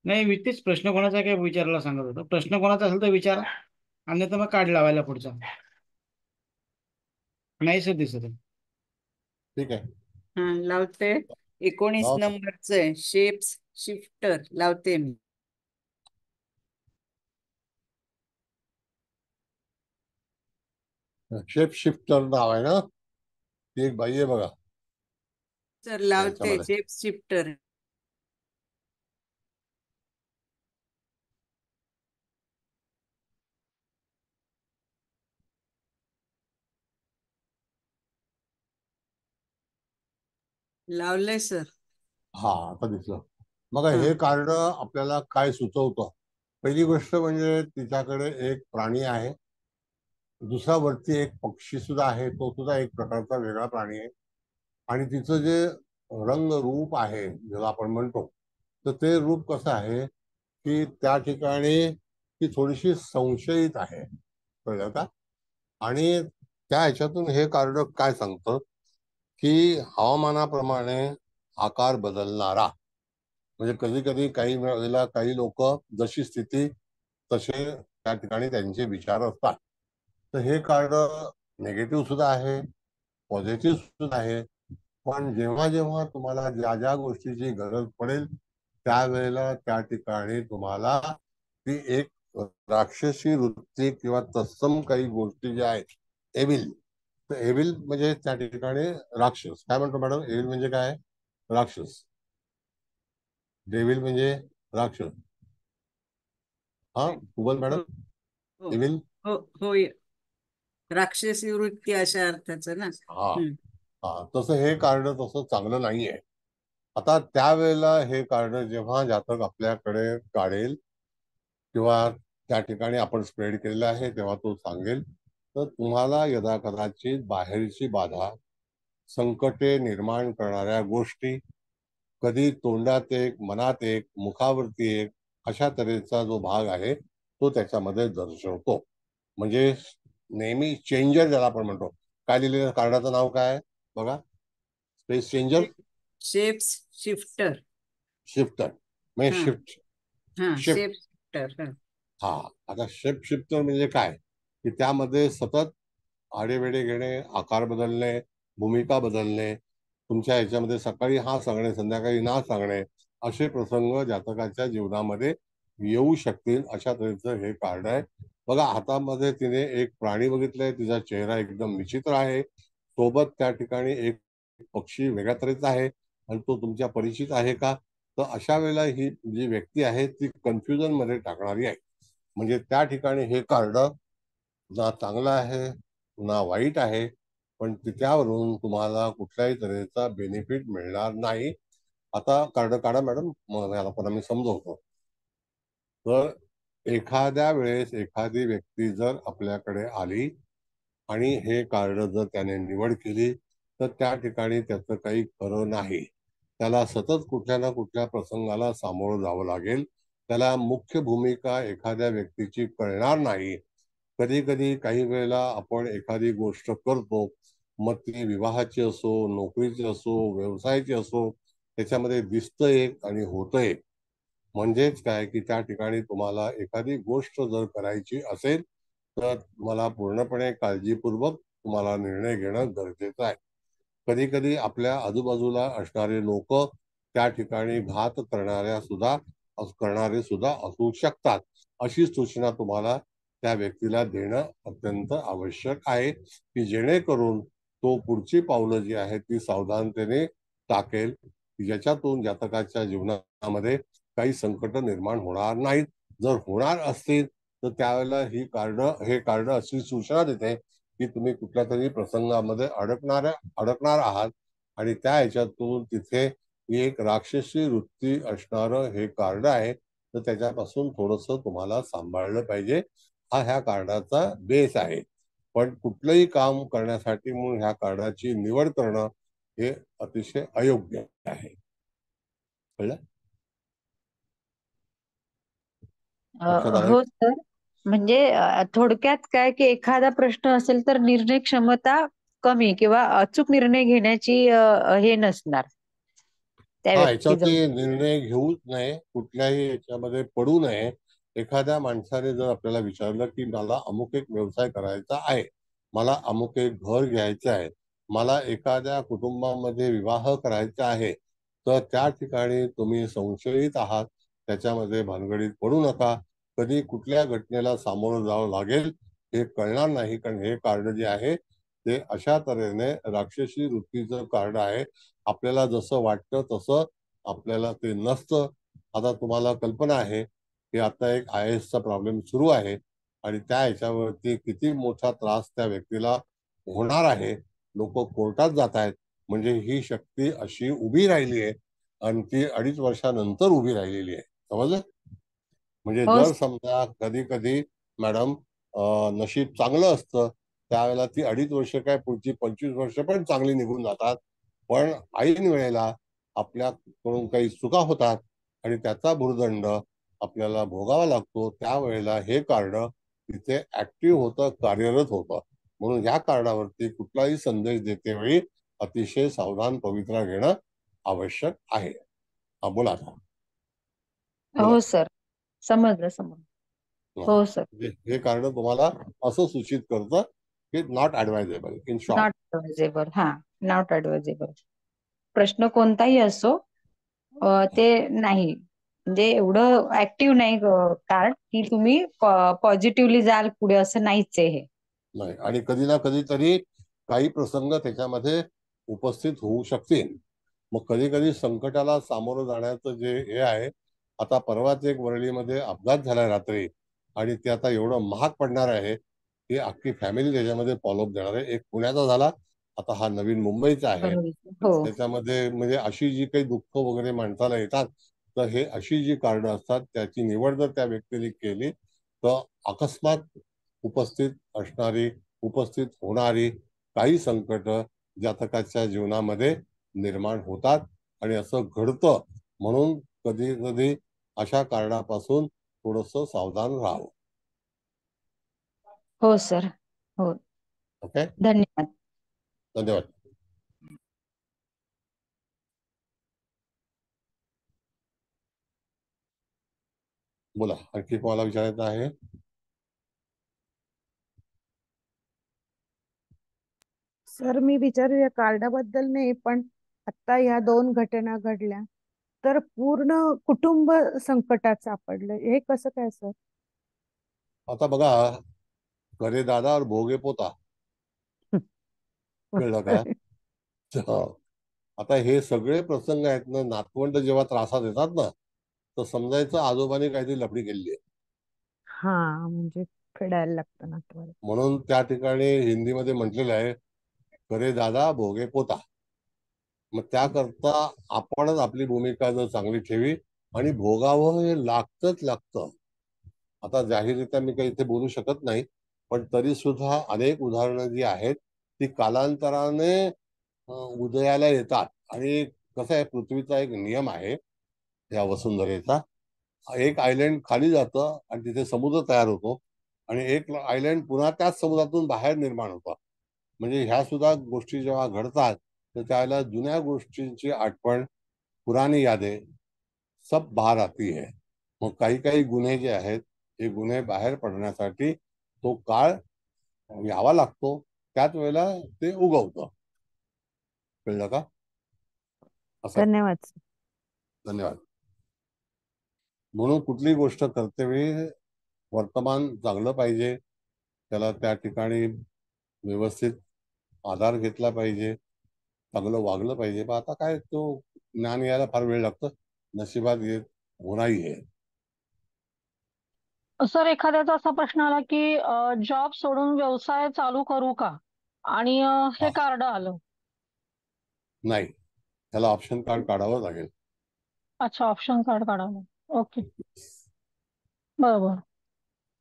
नाही, मी तेच प्रश्न कोणाचा काय विचारायला सांगत होतो. प्रश्न कोणाचा असेल तर विचारा, अन्यथा मग कार्ड लावायला पुढचा. नाही सर दिसत आहे. ठीक आहे, हा लावते. 19 लावा. नंबरचं आहे शेप्स शिफ्टर, लावते मी. शेप शिफ्टर नाव आहे ना? ती एक बाई आहे बघा सर लावते त्याच्यामध्ये. Shape shifter. लावलंय सर. हा आता दिसलं. मग हा. हे कार्ड आपल्याला काय सुचवतं? पहिली गोष्ट म्हणजे तिच्याकडे एक प्राणी आहे, दुसरा वरती एक पक्षी सुद्धा आहे, तो सुद्धा एक प्रकारचा वेगळा प्राणी आहे. आणि तिचं जे रंग रूप आहे ज्याला आपण म्हणतो, तर ते रूप कसं आहे की त्या ठिकाणी ती थोडीशी संशयित आहे, कळलं का? आणि त्या ह्याच्यातून हे कार्ड काय सांगतं की हवामानाप्रमाणे आकार बदलणारा, म्हणजे कधी कधी काही वेळेला काही लोक जशी स्थिती तसे त्या ठिकाणी त्यांचे विचार असतात. तर हे कार्ड निगेटिव्ह सुद्धा आहे, पॉझिटिव्ह सुद्धा आहे. पण जेव्हा जेव्हा तुम्हाला ज्या ज्या गोष्टीची गरज पडेल त्यावेळेला त्या ठिकाणी तुम्हाला ती एक राक्षसी वृत्ती किंवा तत्सम काही गोष्टी ज्या आहेत, एविल, तर एविल म्हणजे त्या ठिकाणी राक्षस. काय म्हणतो मॅडम? एविल म्हणजे काय? राक्षस. डेविल म्हणजे राक्षस. हा बोल मॅडम. हो एविल हो होय, राक्षसी वृत्ती अशा अर्थाचं ना. हा हा, तसं हे कार्ड तसं चांगलं नाहीये. आता त्यावेळेला हे कार्ड जेव्हा जातक आपल्याकडे काढेल किंवा त्या ठिकाणी आपण स्प्रेड केलेलं आहे तेव्हा तो सांगेल, तर तुम्हाला यदा कदाचित बाहेरची बाधा, संकटे निर्माण करणाऱ्या गोष्टी, कधी तोंडात एक, मनात एक, मुखावरती एक, अशा तऱ्हेचा जो भाग आहे तो त्याच्यामध्ये दर्शवतो. म्हणजे नेहमी चेंजर ज्याला आपण म्हणतो. काय लिहिलेलं कार्डाचं नाव काय आहे बघा? Space changer, shapes shifter. Shifter म्हणजे हा शिफ्ट, हा शिफ्ट. Shape shifter. हा, आता शेप शिफ्टर म्हणजे काय की त्यामध्ये सतत आडेवेडे घेणे, आकार बदलणे, भूमिका बदलणे, तुमच्या ह्याच्यामध्ये सकाळी हा सांगणे संध्याकाळी ना सांगणे, असे प्रसंग जातकाच्या जीवनामध्ये येऊ शकतील. अशा तऱ्हेचं हे कार्ड आहे बघा. हातामध्ये तिने एक प्राणी बघितलंय, तिचा चेहरा एकदम विचित्र आहे, सोबत त्या ठिकाणी एक पक्षी वेगळ्या तऱ्हेचा आहे आणि तो तुमच्या परिचित आहे का? तर अशा वेळेला ही जी व्यक्ती आहे ती कन्फ्युजन मध्ये टाकणारी आहे. म्हणजे त्या ठिकाणी हे कार्ड ना चांगलं आहे ना वाईट आहे, पण त्यावरून तुम्हाला कुठल्याही तऱ्हेचा बेनिफिट मिळणार नाही. आता कार्ड काढा मॅडम, मग याला पण आम्ही समजवतो. तर एखाद्या वेळेस एखादी व्यक्ती जर आपल्याकडे आली आणि हे कार्ड जर त्याने निवड केली तर त्या ठिकाणी त्याचं काही खरं नाही. त्याला सतत कुठल्या ना कुठल्या प्रसंगाला सामोरं जावं लागेल. त्याला मुख्य भूमिका एखाद्या व्यक्तीची कळणार नाही. कधी कधी काही वेळेला आपण एखादी गोष्ट करतो, मग ती विवाहाची असो, नोकरीची असो, व्यवसायाची असो, त्याच्यामध्ये दिसतं एक आणि होतं एक. म्हणजेच काय की त्या ठिकाणी तुम्हाला एखादी गोष्ट जर करायची असेल तर तुम्हाला पूर्णपणे काळजीपूर्वक तुम्हाला निर्णय घेणं गरजेचं आहे. कधी कधी आपल्या आजूबाजूला असणारे लोक त्या ठिकाणी घात करणारे सुद्धा असू शकतात. अशी सूचना तुम्हाला त्या व्यक्तीला देणं अत्यंत आवश्यक आहे की जेणेकरून तो पुढची पावलं जी आहेत ती सावधानतेने टाकेल, ज्याच्यातून जातकाच्या जीवनामध्ये काही संकट निर्माण होणार नाहीत. जर होणार असतील तर त्यावेळेला हे कार्ड अशी सूचना देते की तुम्ही कुठल्या तरी प्रसंगामध्ये अडकणार आहात आणि त्या ह्याच्यातून तिथे एक राक्षसी वृत्ती असणारं हे कार्ड आहे. तर त्याच्यापासून थोडंसं तुम्हाला सांभाळलं पाहिजे. हा ह्या कार्डाचा बेस आहे. पण कुठलंही काम करण्यासाठी म्हणून ह्या कार्डाची निवड करणं हे अतिशय अयोग्य आहे. कळलं? लक्षात आलं? हो सर. म्हणजे थोडक्यात काय की एखादा प्रश्न असेल तर निर्णय क्षमता कमी किंवा अचूक निर्णय घेण्याची हे नसणार त्या हा, व्यक्तीजवळ. याच्यावरती निर्णय घेऊच नये, कुठल्याही याच्यामध्ये पडू नये. एखाद्या माणसाने जर आपल्याला विचारलं की मला अमुक एक व्यवसाय करायचा आहे, मला अमुक एक घर घ्यायचं आहे, मला एखाद्या कुटुंबामध्ये विवाह करायचा आहे, तर त्या ठिकाणी तुम्ही संशयित आहात, त्याच्यामध्ये भानगडीत पडू नका. कधी कुठल्या घटनेला सामोरं जावं लागेल हे कळणार नाही, कारण हे कार्ड जे आहे ते अशा तऱ्हेने राक्षसी वृत्तीचं कार्ड आहे. आपल्याला जसं वाटतं तसं आपल्याला ते नसतं. आता तुम्हाला कल्पना आहे की आता एक IAS चा प्रॉब्लेम सुरू आहे आणि त्या ह्याच्यावरती किती मोठा त्रास त्या व्यक्तीला होणार आहे. लोक कोर्टात जात आहेत, म्हणजे ही शक्ती अशी उभी राहिली आहे आणि ती 2.5 वर्षानंतर उभी राहिलेली आहे. समजलं? म्हणजे हो जर समजा कधी कधी मॅडम नशीब चांगलं असतं, त्यावेळेला ती 2.5 वर्ष काय पुढची 25 वर्ष पण चांगली निघून जातात. पण ऐन वेळेला आपल्याकडून काही चुका होतात आणि त्याचा भुर्दंड आपल्याला भोगावा लागतो. त्यावेळेला हे कार्ड तिथे ऍक्टिव्ह होतं, कार्यरत होतं. म्हणून या कार्डावरती कुठलाही संदेश देतेवेळी अतिशय सावधान पवित्रा घेणं आवश्यक आहे. हा, बोला आता. बोला. हो सर. समजलं समजलं. हो सर. हे कार्ड तुम्हाला असं सूचित करतं की नॉट ऍडवायझेबल इन शॉर्ट. नॉट ऍडवायझेबल. हा, नॉट ऍडवायझेबल. प्रश्न कोणताही असो ते नाही, म्हणजे एवढं ऍक्टिव्ह नाही कार्ड की तुम्ही पॉझिटिव्हली जाल पुढे, असं नाहीच आहे हे. नाही, आणि कधी ना कधीतरी काही प्रसंग त्याच्यामध्ये उपस्थित होऊ शकतील. मग कधी कधी संकटाला सामोरं जाण्याचं जे हे आहे, आता परवाच एक वरळीमध्ये अपघात झाला रात्री आणि ते आता एवढं महाग पडणार आहे की अख्खी फॅमिली त्याच्यामध्ये फॉलोअप देणार आहे. एक पुण्याचा झाला, आता हा नवीन मुंबईचा आहे. बरोबर. हो. त्याच्यामध्ये म्हणजे अशी जी काही दुःख वगैरे माणसाला येतात, तर हे अशी जी कार्ड असतात त्याची निवड जर त्या व्यक्तीने केली तर अकस्मात उपस्थित असणारी, उपस्थित होणारी काही संकट जातकाच्या जीवनामध्ये निर्माण होतात आणि असं घडतं. म्हणून कधी कधी अशा कारणापासून थोडस सावधान राहावं. हो सर. हो. ओके, धन्यवाद. धन्यवाद. बोला, आणखी कोणाला विचारायचं आहे? सर, मी विचारू या कार्डाबद्दल नाही, पण आता ह्या 2 घटना घडल्या तर पूर्ण कुटुंब संकटात सापडलं, हे कसं काय सर? आता बघा, करे दादा और भोगे पोता. कळलं का? हा. आता हे सगळे प्रसंग आहेत ना, नातवंड जेव्हा त्रासात येतात ना, तर समजायचं आजोबाने काहीतरी लफडी केलेली आहे. हा, म्हणजे फेडायला लागतं ना तुम्हाला. म्हणून त्या ठिकाणी हिंदीमध्ये म्हटलेलं आहे, करे दादा भोगे पोता. मग त्याकरता आपणच आपली भूमिका जर चांगली ठेवी आणि भोगावं हे लागतं. आता जाहीररित्या मी काही इथे बोलू शकत नाही, पण तरी सुद्धा अनेक उदाहरणं जी आहेत ती कालांतराने उदयाला येतात. आणि कसं आहे, पृथ्वीचा एक नियम आहे या वसुंधरेचा. एक आयलंड खाली जातं आणि तिथे समुद्र तयार होतो आणि एक आयलंड पुन्हा त्याच समुद्रातून बाहेर निर्माण होतं. म्हणजे ह्या सुद्धा गोष्टी जेव्हा घडतात तर त्यावेळेला जुन्या गोष्टींची आठवण, पुराणी यादे सब बाहेर आती है. मग काही काही गुन्हे जे आहेत, हे गुन्हे बाहेर पडण्यासाठी तो काळ यावा लागतो. त्याच वेळेला ते उगवतं. कळलं का? असं आहे. धन्यवाद सर. धन्यवाद. म्हणून कुठली गोष्ट करतेवेळी वर्तमान चांगलं पाहिजे, त्याला त्या ठिकाणी व्यवस्थित आधार घेतला पाहिजे, चांगलं वागलं पाहिजे. पण आता काय, तो ज्ञान यायला फार वेळ लागतं, नशिबात येत होणारी आहे. सर, एखाद्याचा असा प्रश्न आला की जॉब सोडून व्यवसाय चालू करू का, आणि हे हा, कार्ड आलं. नाही, त्याला ऑप्शन कार्ड काढावं लागेल. अच्छा, ऑप्शन कार्ड काढावं. ओके, बरोबर.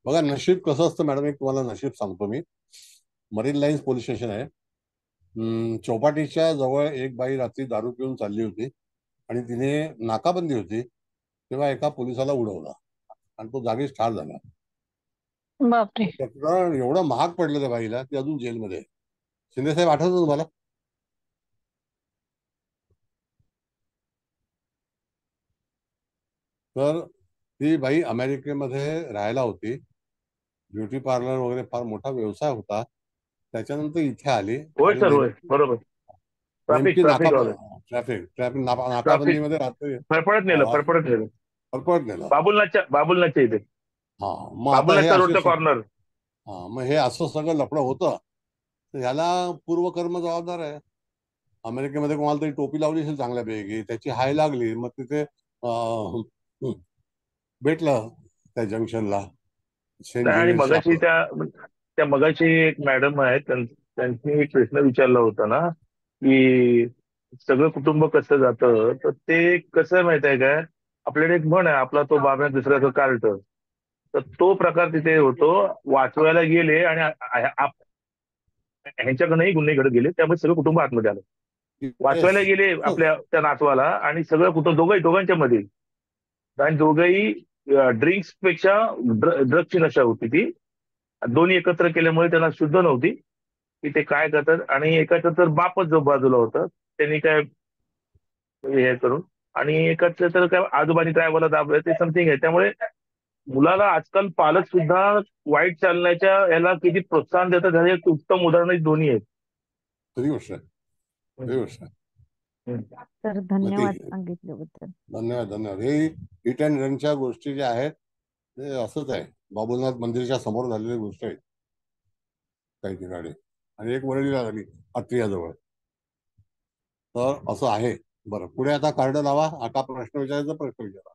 बघा नशीब कसं असतं मॅडम, एक तुम्हाला नशीब सांगतो मी. मरीन लाईन्स पोलीस स्टेशन आहे, चौपाटीच्या जवळ एक बाई रात्री दारू पिऊन चालली होती आणि तिने नाकाबंदी होती, तेव्हा एका पोलिसाला उडवला आणि तो जागीच ठार झाला. बापरे. प्रकरण एवढं महाग पडलं त्या बाईला, ती अजून जेलमध्ये आहे. शिंदे साहेब आठवतं तुम्हाला? तर ती बाई अमेरिकेमध्ये राहायला होती, ब्युटी पार्लर वगैरे फार मोठा व्यवसाय होता. त्याच्यानंतर इथे आली होय आणि सर, होय, बरोबर. नेमकी ट्रॅफिक वाले. ट्रॅफिक ट्रॅफिक नाकाबंदीमध्ये रात्री फरफडत नेलं. फरफट नेलं. बाबुलनाथच्या इथे, हा, मग आता हे बाबुलनाथच्या असे रोडचं कॉर्नर. हा, मग हे असं सगळं लफडं होतं, तर ह्याला पूर्वकर्म जबाबदार आहे. अमेरिकेमध्ये कोणाला तरी टोपी लावली असेल चांगल्यापैकी, त्याची हाय लागली, मग तिथे भेटलं त्या जंक्शनला सेंट आणि जेवियर्सच्या मगाशी त्या मगाशी एक मॅडम आहेत, त्यांनी एक प्रश्न विचारला होता ना, की सगळं कुटुंब कसं जातं, तर ते कसं आहे माहित आहे काय, आपल्याकडे एक म्हण आहे, आपला तो बाब्या दुसऱ्याचं कार्ट. तर तो प्रकार तिथे होतो. वाचवायला गेले आणि ह्यांच्याकडनंही गुन्हे घडत गेले, त्यामुळे सगळं कुटुंब आतमध्ये आलं. वाचवायला गेले आपल्या त्या नातवाला आणि सगळं कुटुंब दोघांच्या मध्ये, आणि दोघंही ड्रिंक्स पेक्षा ड्रग्सची नशा होती ती. दोन्ही एकत्र केल्यामुळे त्यांना शुद्ध नव्हती की ते काय करतात. आणि एकाचा तर बापच जो बाजूला होता, त्यांनी काय हे करून, आणि एकाचं तर काय आजोबांनी ड्रायव्हरला दाबलं, ते समथिंग आहे. त्यामुळे मुलाला आजकाल पालक सुद्धा वाईट चालण्याच्या याला किती प्रोत्साहन देतात, ह्याचे एक उत्तम उदाहरण दोन्ही आहेत. खरी गोष्ट आहे, खरी गोष्ट आहे. तर धन्यवाद सांगितल्याबद्दल. धन्यवाद. हे हिट अँड रनच्या गोष्टी ज्या आहेत ते असंच आहे, बाबुलनाथ मंदिरच्या समोर झालेली गोष्ट आहे काही ठिकाणी, आणि एक वरळीला झाली अत्रियाजवळ. तर असं आहे. बरं, पुढे आता कार्ड लावा. आता प्रश्न विचारायचा, प्रश्न विचारा.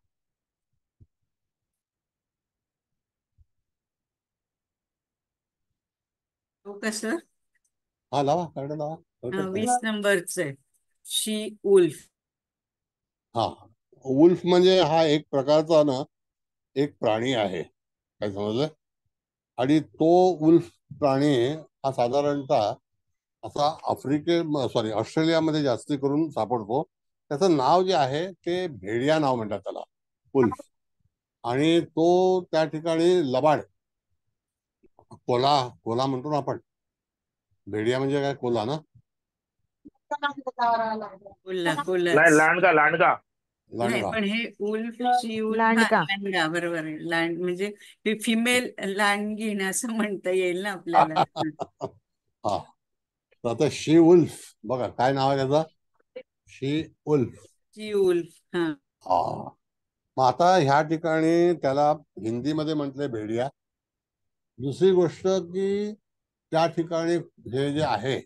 हो का सर? हा, लावा कार्ड लावा. 20 नंबरच आहे, शी उल्फ. हा, वुल्फ म्हणजे हा एक प्रकारचा ना एक प्राणी आहे, काय समजलं? आणि तो वुल्फ प्राणी हा साधारणतः असा ऑस्ट्रेलियामध्ये जास्ती करून सापडतो. त्याचं नाव जे आहे ते भेडिया नाव म्हणतात त्याला, वुल्फ. आणि तो त्या ठिकाणी लबाड, कोला म्हणतो ना आपण. भेडिया म्हणजे काय, कोला ना? नाही, लांडगा. पण हे उल्फ, शी उल्फ, लांडगा. लांडगा, बरोबर आहे. म्हणजे फिमेल लांडगीण असं म्हणता येईल ना आपल्याला. हा, तर आता शी उल्फ बघा काय नाव आहे त्याचं, शी उल्फ. शी उल्फ. हा, हा, मग आता ह्या ठिकाणी त्याला हिंदीमध्ये म्हटलंय भेडिया. दुसरी गोष्ट की त्या ठिकाणी हे जे आहे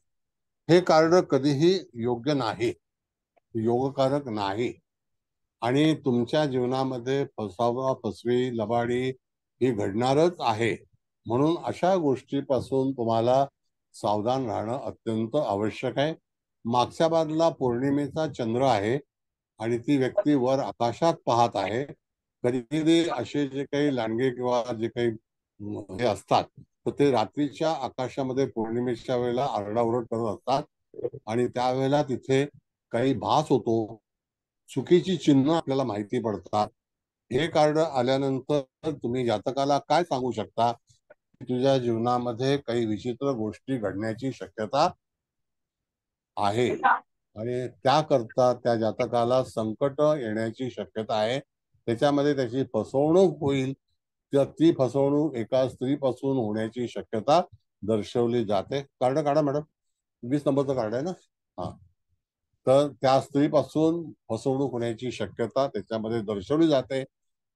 हे कार्ड कधीही योग्य नाही, योगकारक नाही. आणि तुमच्या जीवनामध्ये फसवी, लबाडी ही घडणारच आहे. म्हणून अशा गोष्टीपासून तुम्हाला सावधान राहणं अत्यंत आवश्यक आहे. मागच्या बाजूला पौर्णिमेचा चंद्र आहे आणि ती व्यक्ती वर आकाशात पाहत आहे. कधी कधी असे जे काही लांडगे किंवा जे काही हे असतात, तर ते रात्रीच्या आकाशामध्ये पौर्णिमेच्या वेळेला आरडाओरड करत असतात आणि त्यावेळेला तिथे काही भास होतो, चुकीची चिन्ह आपल्याला माहिती पडतात. हे कार्ड आल्यानंतर तुम्ही जातकाला काय सांगू शकता, तुझ्या जीवनामध्ये काही विचित्र गोष्टी घडण्याची शक्यता आहे आणि त्याकरता त्या जातकाला संकट येण्याची शक्यता आहे. त्याच्यामध्ये त्याची फसवणूक होईल, तर ती फसवणूक एका स्त्रीपासून होण्याची शक्यता दर्शवली जाते. कार्ड काढा मॅडम, 20 नंबरचं कार्ड आहे ना. हा, तर त्या स्त्रीपासून फसवणूक होण्याची शक्यता त्याच्यामध्ये दर्शवली जाते.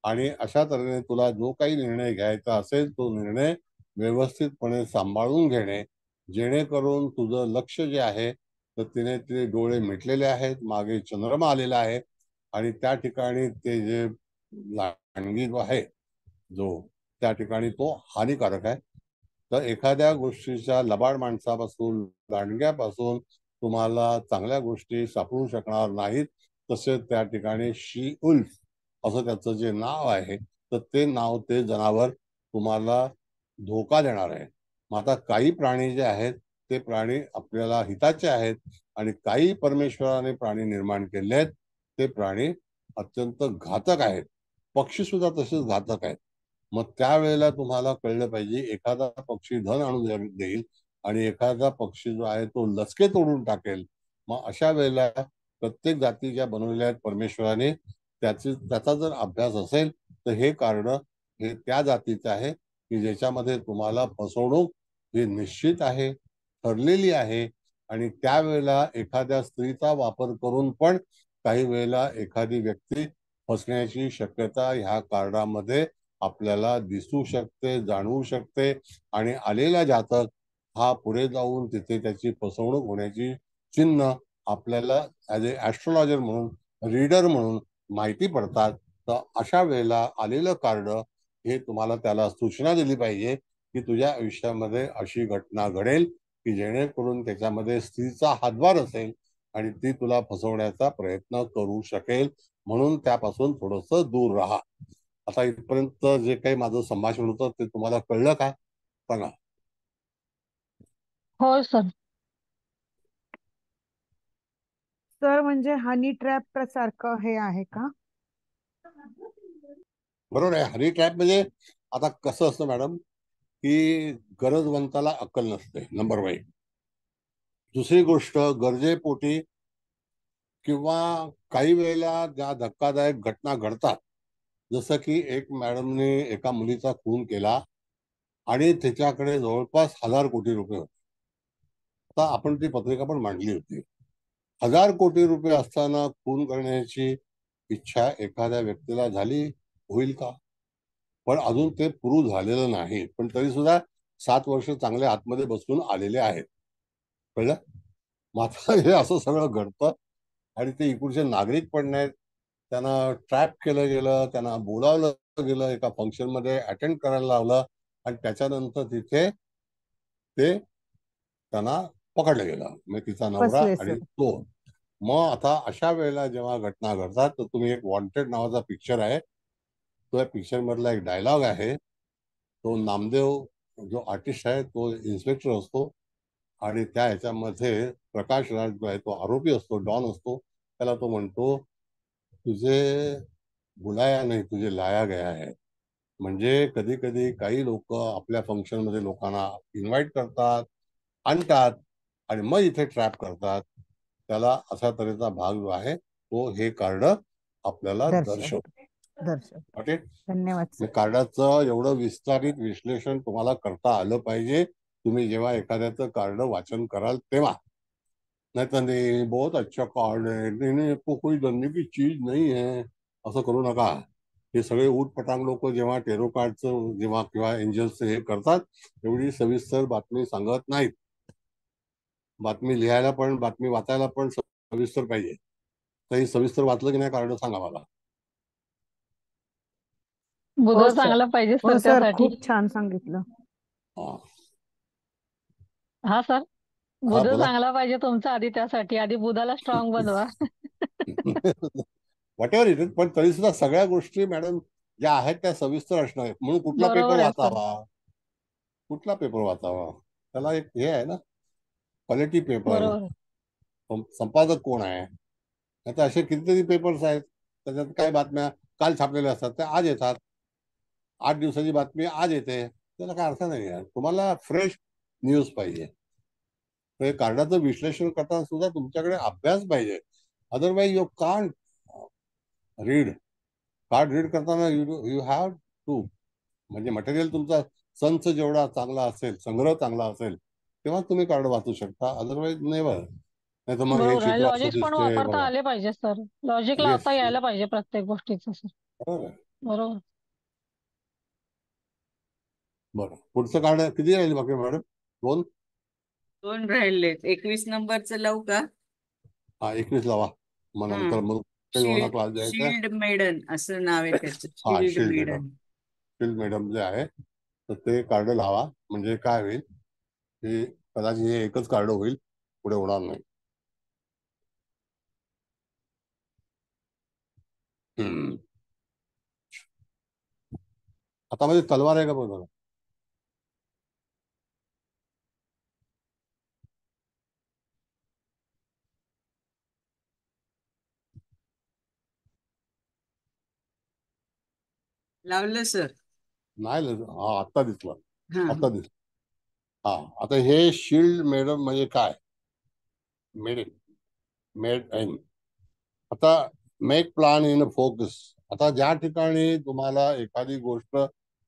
आणि अशा तऱ्हेने तुला जो काही निर्णय घ्यायचा असेल तो निर्णय व्यवस्थितपणे सांभाळून घेणे, जेणेकरून तुझं लक्ष जे आहे तर तिने डोळे मिटलेले आहेत, मागे चंद्रमा आलेला आहे आणि त्या ठिकाणी ते जे लांडगी जो आहे जो त्या ठिकाणी तो हानिकारक आहे. तर एखाद्या गोष्टीच्या लबाड माणसापासून, लांडग्यापासून तुम्हाला चांगल्या गोष्टी सापडू शकणार नाहीत. तसेच त्या ठिकाणी शी उल्फ असं त्याचं जे नाव आहे, तर ते नाव ते जनावर तुम्हाला धोका देणार आहे. मग आता काही प्राणी जे आहेत ते प्राणी आपल्याला हिताचे आहेत आणि काही परमेश्वराने प्राणी निर्माण केले आहेत ते प्राणी अत्यंत घातक आहेत. पक्षी सुद्धा तसेच घातक आहेत. मग त्यावेळेला तुम्हाला कळलं पाहिजे, एखादा पक्षी धन आणून देईल आणि एखादा पक्षी जो आहे तो लचके तोडून टाकेल. मग अशा वेळेला प्रत्येक जाती ज्या बनवलेल्या आहेत परमेश्वराने त्याचा जर अभ्यास असेल तर हे कारण हे त्या जातीचं आहे की ज्याच्यामध्ये तुम्हाला फसवणूक ही निश्चित आहे, ठरलेली आहे. आणि त्यावेळेला एखाद्या स्त्रीचा वापर करून पण काही वेळेला एखादी व्यक्ती फसण्याची शक्यता ह्या कार्डामध्ये आपल्याला दिसू शकते, जाणवू शकते. आणि आलेला जातक हा पुढे जाऊन तिथे त्याची फसवणूक होण्याची चिन्ह आपल्याला ॲज ए ॲस्ट्रोलॉजर म्हणून, रीडर म्हणून माहिती पडतात. तर अशा वेळेला आलेलं कार्ड हे तुम्हाला त्याला सूचना दिली पाहिजे की तुझ्या आयुष्यामध्ये अशी घटना घडेल की जेणेकरून त्याच्यामध्ये स्त्रीचा हातभार असेल आणि ती तुला फसवण्याचा प्रयत्न करू शकेल. म्हणून त्यापासून थोडंसं दूर राहा. आता इथपर्यंत जे काही माझं संभाषण होतं ते तुम्हाला कळलं का? सांगा. होय सर. सर म्हणजे हनी ट्रॅप सारखं हे आहे का? बरोबर आहे. हनी ट्रॅप म्हणजे आता कसं असतं मॅडम की गरजवंताला अक्कल नसते, नंबर 1. दुसरी गोष्ट, गरजेपोटी किंवा काही वेळेला ज्या धक्कादायक घटना घडतात, जसं की एक मॅडमने एका मुलीचा खून केला आणि त्याच्याकडे जवळपास 1000 कोटी रुपये होते. आता आपण ती पत्रिका पण मांडली होती. 1000 कोटी रुपये असताना खून करण्याची इच्छा एखाद्या व्यक्तीला झाली, होईल का? पण अजून ते प्रूव्ह झालेलं नाही. पण तरी सुद्धा 7 वर्ष चांगले आतमध्ये बसून आलेले आहेत. कळलं? मात्र हे असं सगळं घडतं आणि ते इकडचे नागरिक पण नाहीत. त्यांना ट्रॅप केलं गेलं, त्यांना बोलावलं गेलं, एका फंक्शनमध्ये अटेंड करायला लावलं आणि त्याच्यानंतर तिथे ते त्यांना पकडलं गेलं. म्हणजे तिचा नवरा फसले आणि सर. तो. मग आता अशा वेळेला जेव्हा घटना घडतात तर तुम्ही एक वॉन्टेड नावाचा पिक्चर आहे, तो या पिक्चर मधला एक डायलॉग आहे. तो नामदेव जो आर्टिस्ट आहे तो इन्स्पेक्टर असतो आणि त्या ह्याच्यामध्ये प्रकाश राज जो आहे तो आरोपी असतो, डॉन असतो. त्याला तो म्हणतो, तुझे बुलाया नाही तुझे लाया गया है. म्हणजे कधी कधी काही लोक आपल्या फंक्शन मध्ये लोकांना इन्व्हाइट करतात, आणतात आणि मग इथे ट्रॅप करतात. त्याला अशा तऱ्हेचा भाग जो आहे तो हे कार्ड आपल्याला दर्शक दर्शवतो. दर्शक ओके. धन्यवाद सर. कार्डाचं एवढं विस्तारित विश्लेषण तुम्हाला करता आलं पाहिजे तुम्ही जेव्हा एखाद्याचं कार्ड वाचन कराल तेव्हा. नाही तर नाही बहुत अच्छा कार्ड है, नहीं नहीं आपको कोई डरने की चीज नहीं है असं करू नका. हे सगळे ऊटपटांग लोक जेव्हा टेरो कार्डचं जेव्हा किंवा एंजल्सचं हे करतात एवढी सविस्तर बातमी सांगत नाहीत. बातमी लिहायला पण, बातमी वाचायला पण सविस्तर पाहिजे. तर हे सविस्तर वाचलं की नाही कार्ड सांगा मला. हो बुधा सर. चांगला पाहिजे हो सर सर, त्यासाठी. खूप छान सांगितलं. हा. हा सर. हा बुध बोला. चांगला पाहिजे तुमचा आधी, त्यासाठी आधी बुधाला स्ट्रॉंग बनवा. व्हॉट एव्हर इट इज, पण तरी सुद्धा सगळ्या गोष्टी मॅडम ज्या आहेत त्या सविस्तर असणार आहेत. म्हणून कुठला पेपर बरोबर आहे सर. वाचावा, कुठला पेपर वाचावा त्याला एक हे आहे ना, क्वालिटी पेपर. बरोबर. संपादक कोण आहे? आता असे कितीतरी पेपर्स आहेत त्याच्यात काय बातम्या काल छापलेल्या असतात त्या आज येतात. 8 दिवसाची बातमी आज येते, त्याला काय अर्थ नाही आहे. तुम्हाला फ्रेश न्यूज पाहिजे. तर हे कार्डाचं विश्लेषण करताना सुद्धा तुमच्याकडे अभ्यास पाहिजे. Otherwise you can't read. Card read करताना यू हॅव टू, म्हणजे मटेरियल तुमचा संच जेवढा चांगला असेल, संग्रह चांगला असेल तेव्हा तुम्ही कार्ड वाचू शकता. Otherwise never. नाही तर मग हे बरोबर आहे. चित्र असं लॉजिक्स पण दिसते वापरता बघा. आले पाहिजे सर. लॉजिक येस, लावता यायला पाहिजे प्रत्येक गोष्टीचं सर. बरोबर आहे. बरोबर. बरं, पुढचं कार्ड किती राहील बाकी मॅडम? 2 2 राहिलेत. 21 नंबरचं लावू का? हा 21 लावा. मग हा. नंतर मग कोणा क्लास द्यायचा. शील्ड मेडन असं नाव आहे त्याचं. हा shield shield madam. Maiden. Shield madam जे आहे तर ते कार्ड लावा. म्हणजे काय होईल की कदाचित हे एकच कार्ड होईल, पुढे होणार नाही. हातामध्ये तलवार आहे का बघा. लावलं सर. नाही हा आत्ता दिसला. हा आता दिसला. हा आता हे शिल्ड मेड म्हणजे काय. Made in. आता मेक प्लॅन इन फोकस. आता ज्या ठिकाणी तुम्हाला एखादी गोष्ट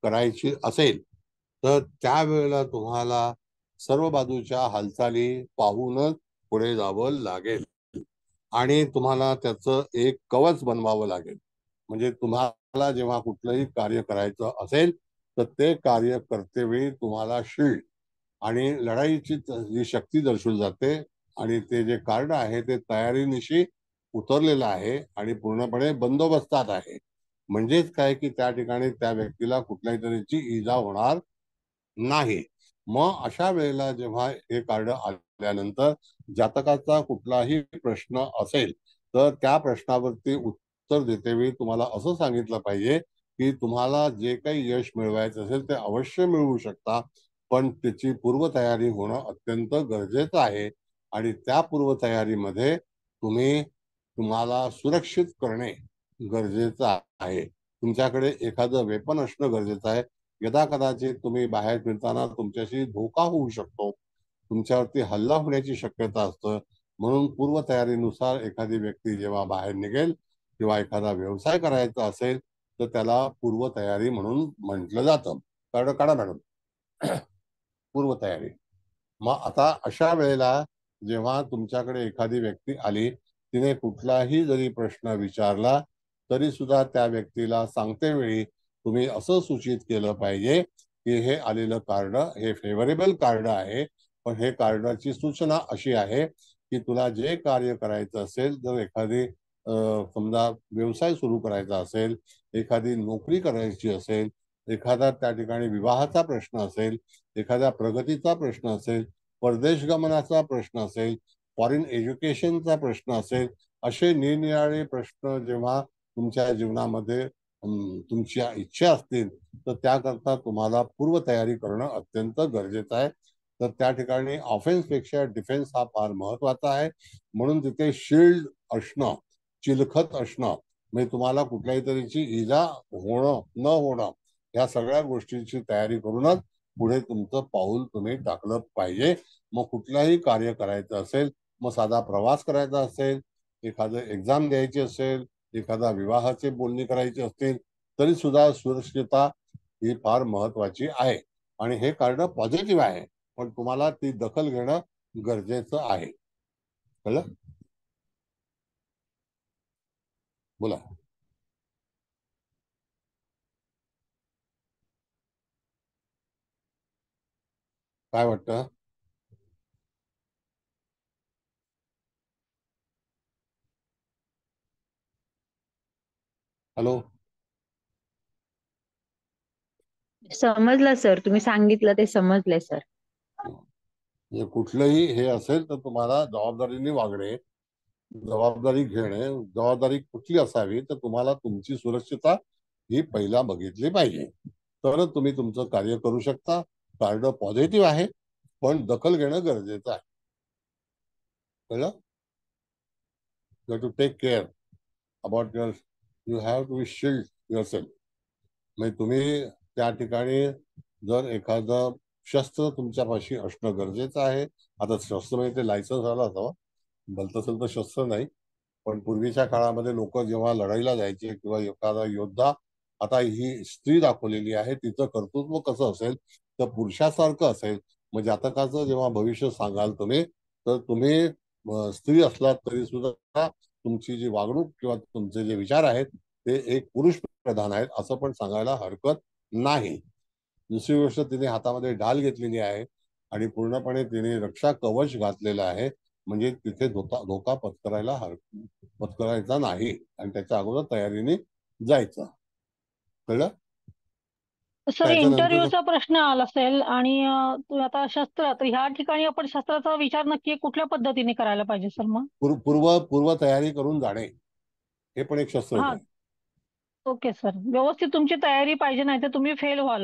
करायची असेल तर त्यावेळेला तुम्हाला सर्व बाजूच्या हालचाली पाहूनच पुढे जावं लागेल आणि तुम्हाला त्याचं एक कवच बनवावं लागेल. म्हणजे तुम्हाला जेव्हा कुठलंही कार्य करायचं असेल तर ते कार्य करतेवेळी तुम्हाला शिल्ड आणि लढाईची जी शक्ती दर्शवली जाते आणि ते जे कार्ड आहे ते तयारीनिशी उतरलेलं आहे आणि पूर्णपणे बंदोबस्तात आहे. म्हणजेच काय की त्या ठिकाणी त्या व्यक्तीला कुठल्याही तऱ्हेची इजा होणार नाही. मग अशा वेळेला जेव्हा हे कार्ड आल्यानंतर जातकाचा कुठलाही प्रश्न असेल तर त्या प्रश्नावरती उत्तर देतेवेळी तुम्हाला असं सांगितलं पाहिजे की तुम्हाला जे काही यश मिळवायचं असेल ते अवश्य मिळवू शकता, पण त्याची पूर्वतयारी होणं अत्यंत गरजेचं आहे आणि त्या पूर्वतयारीमध्ये तुम्हाला सुरक्षित करणे गरजेचं आहे. तुमच्याकडे एखादं वेपन असणं गरजेचं आहे. यदा कदाचित तुम्ही बाहेर फिरताना तुमच्याशी धोका होऊ शकतो, तुमच्यावरती हल्ला होण्याची शक्यता असतं. म्हणून पूर्वतयारीनुसार एखादी व्यक्ती जेव्हा बाहेर निघेल किंवा एखादा व्यवसाय करायचा असेल तर त्याला पूर्वतयारी म्हणून म्हटलं जातं. काढा मॅडम. पूर्वतयारी. मग आता अशा वेळेला जेव्हा तुमच्याकडे एखादी व्यक्ती आली, तिने कुठलाही जरी प्रश्न विचारला तरी सुद्धा त्या व्यक्तीला सांगते वेळी तुम्ही असं सूचित केलं पाहिजे की हे आलेलं कार्ड हे फेवरेबल कार्ड आहे, पण हे कार्डाची सूचना अशी आहे की तुला जे कार्य करायचं असेल, जर एखादी समजा व्यवसाय सुरू करायचा असेल, एखादी नोकरी करायची असेल, एखादा त्या ठिकाणी विवाहाचा प्रश्न असेल, एखाद्या प्रगतीचा प्रश्न असेल, परदेश गमनाचा प्रश्न असेल, फॉरेन एज्युकेशनचा प्रश्न असेल, असे निरनिराळे प्रश्न जेव्हा तुमच्या जीवनामध्ये तुमच्या इच्छा असतील तर त्याकरता तुम्हाला पूर्वतयारी करणं अत्यंत गरजेचं आहे. तर त्या ठिकाणी ऑफेन्सपेक्षा डिफेन्स हा फार महत्वाचा आहे. म्हणून तिथे शिल्ड असणं, चिलखत असणं, म्हणजे तुम्हाला कुठल्याही तऱ्हेची इजा होणं न होणं या सगळ्या गोष्टींची तयारी करूनच पुढे तुमचं पाऊल तुम्ही टाकलं पाहिजे. मग कुठलाही कार्य करायचं असेल, मग साधा प्रवास करायचा असेल, एखादं एक्झाम द्यायची असेल, एखादा विवाहाचे बोलणी करायची असतील तरी सुद्धा सुरक्षितता ही फार महत्वाची आहे आणि हे कार्ड पॉझिटिव्ह आहे, पण तुम्हाला ती दखल घेणं गरजेचं आहे. कळलं? बोला. काय वाटतं? हॅलो. समजलं सर, तुम्ही सांगितलं ते समजलंय सर. म्हणजे कुठलंही हे असेल तर तुम्हाला जबाबदारीने वागणे, जबाबदारी घेणे, जबाबदारी कुठली असावी तर तुम्हाला तुमची सुरक्षितता ही पहिला बघितली पाहिजे, तरच तुम्ही तुमचं कार्य करू शकता. कार्ड पॉझिटिव्ह आहे, पण दखल घेणं गरजेचं आहे. कळलं? You have to take care about your, you have to shield yourself. म्हणजे तुम्ही त्या ठिकाणी जर एखादं शस्त्र तुमच्यापाशी असणं गरजेचं आहे. आता शस्त्र म्हणजे ते लायसन्स आलं असावं, भलतं सलतं शस्त्र नाही. पण पूर्वीच्या काळामध्ये लोक जेव्हा लढाईला जायचे किंवा एखादा योद्धा, आता ही स्त्री दाखवलेली आहे, तिचं कर्तृत्व कसं असेल तर पुरुषासारखं असेल. मग जातकाचं जेव्हा भविष्य सांगाल तुम्ही तर तुम्ही स्त्री असलात तरी सुद्धा तुमची जी वागणूक किंवा तुमचे जे विचार आहेत ते एक पुरुष प्रधान आहेत असं पण सांगायला हरकत नाही. दुसरी गोष्ट, तिने हातामध्ये ढाल घेतलेली आहे आणि पूर्णपणे तिने रक्षा कवच घातलेलं आहे, म्हणजे तिथे धोका पत्करायचा नाही आणि त्याच्या अगोदर तयारीने जायचं. कळलं? सर, त्याच्यानंतर इंटरव्ह्यूचा प्रश्न आला असेल आणि तू आता शस्त्र, तर ह्या ठिकाणी आपण शस्त्राचा विचार नक्की कुठल्या पद्धतीने करायला पाहिजे सर? मग पूर्व तयारी करून जाणे हे पण एक शस्त्रच हा आहे. ओके सर, व्यवस्थित तुमची तयारी पाहिजे, नाही तर तुम्ही फेल व्हाल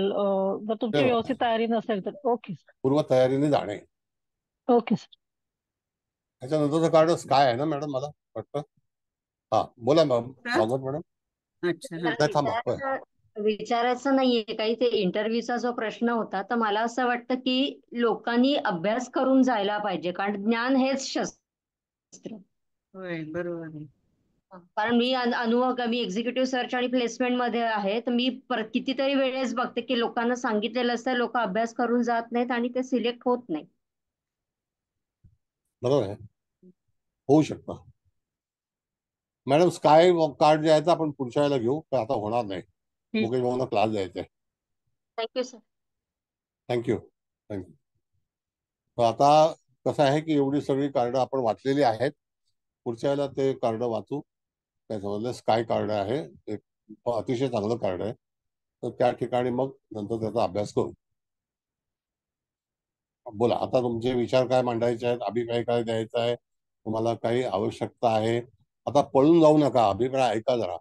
जर तुमची व्यवस्थित तयारी नसेल तर. Okay sir. पूर्व तयारीने जाणे. Okay sir. त्याच्यानंतरचं कार्ड स्काय आहे ना मॅडम, मला वाटतं. हा बोला मॅम, भागवत मॅडम. अच्छा, हा. नाही थांबा. विचारायचं नाहीये काही, ते इंटरव्ह्यूचा जो प्रश्न होता, तर मला असं वाटतं की लोकांनी अभ्यास करून जायला पाहिजे, कारण ज्ञान हेच शस्त्र. होय, बरोबर आहे. कारण मी एक्झिक्युटिव्ह सर्च आणि प्लेसमेंट मध्ये आहे, तर मी कितीतरी वेळेस बघते की लोकांना सांगितलेलं असतं, लोक अभ्यास करून जात नाहीत आणि ते सिलेक्ट होत नाही. बरोबर आहे, होऊ शकतं. मॅडम स्काय कार्ड जे आहे ते आपण पुढच्या वेळेला घेऊ, तर आता होणार नाही. मुकेश भाऊंना क्लास द्यायचा आहे. Thank you sir. थँक्यू. तर आता कसं आहे की एवढी सगळी कार्ड आपण वाचलेली आहेत. पुढच्या वेळेला ते कार्ड वाचू. त्याच्यामधलं स्काय कार्ड आहे, ते अतिशय चांगलं कार्ड आहे. तर त्या ठिकाणी मग नंतर त्याचा अभ्यास करू. बोला, आता तुमचे विचार काय मांडायचे आहेत, अभिप्राय काय द्यायचा आहे, तुम्हाला काही आवश्यकता आहे. आता पळून जाऊ नका, अभिप्राय ऐका जरा.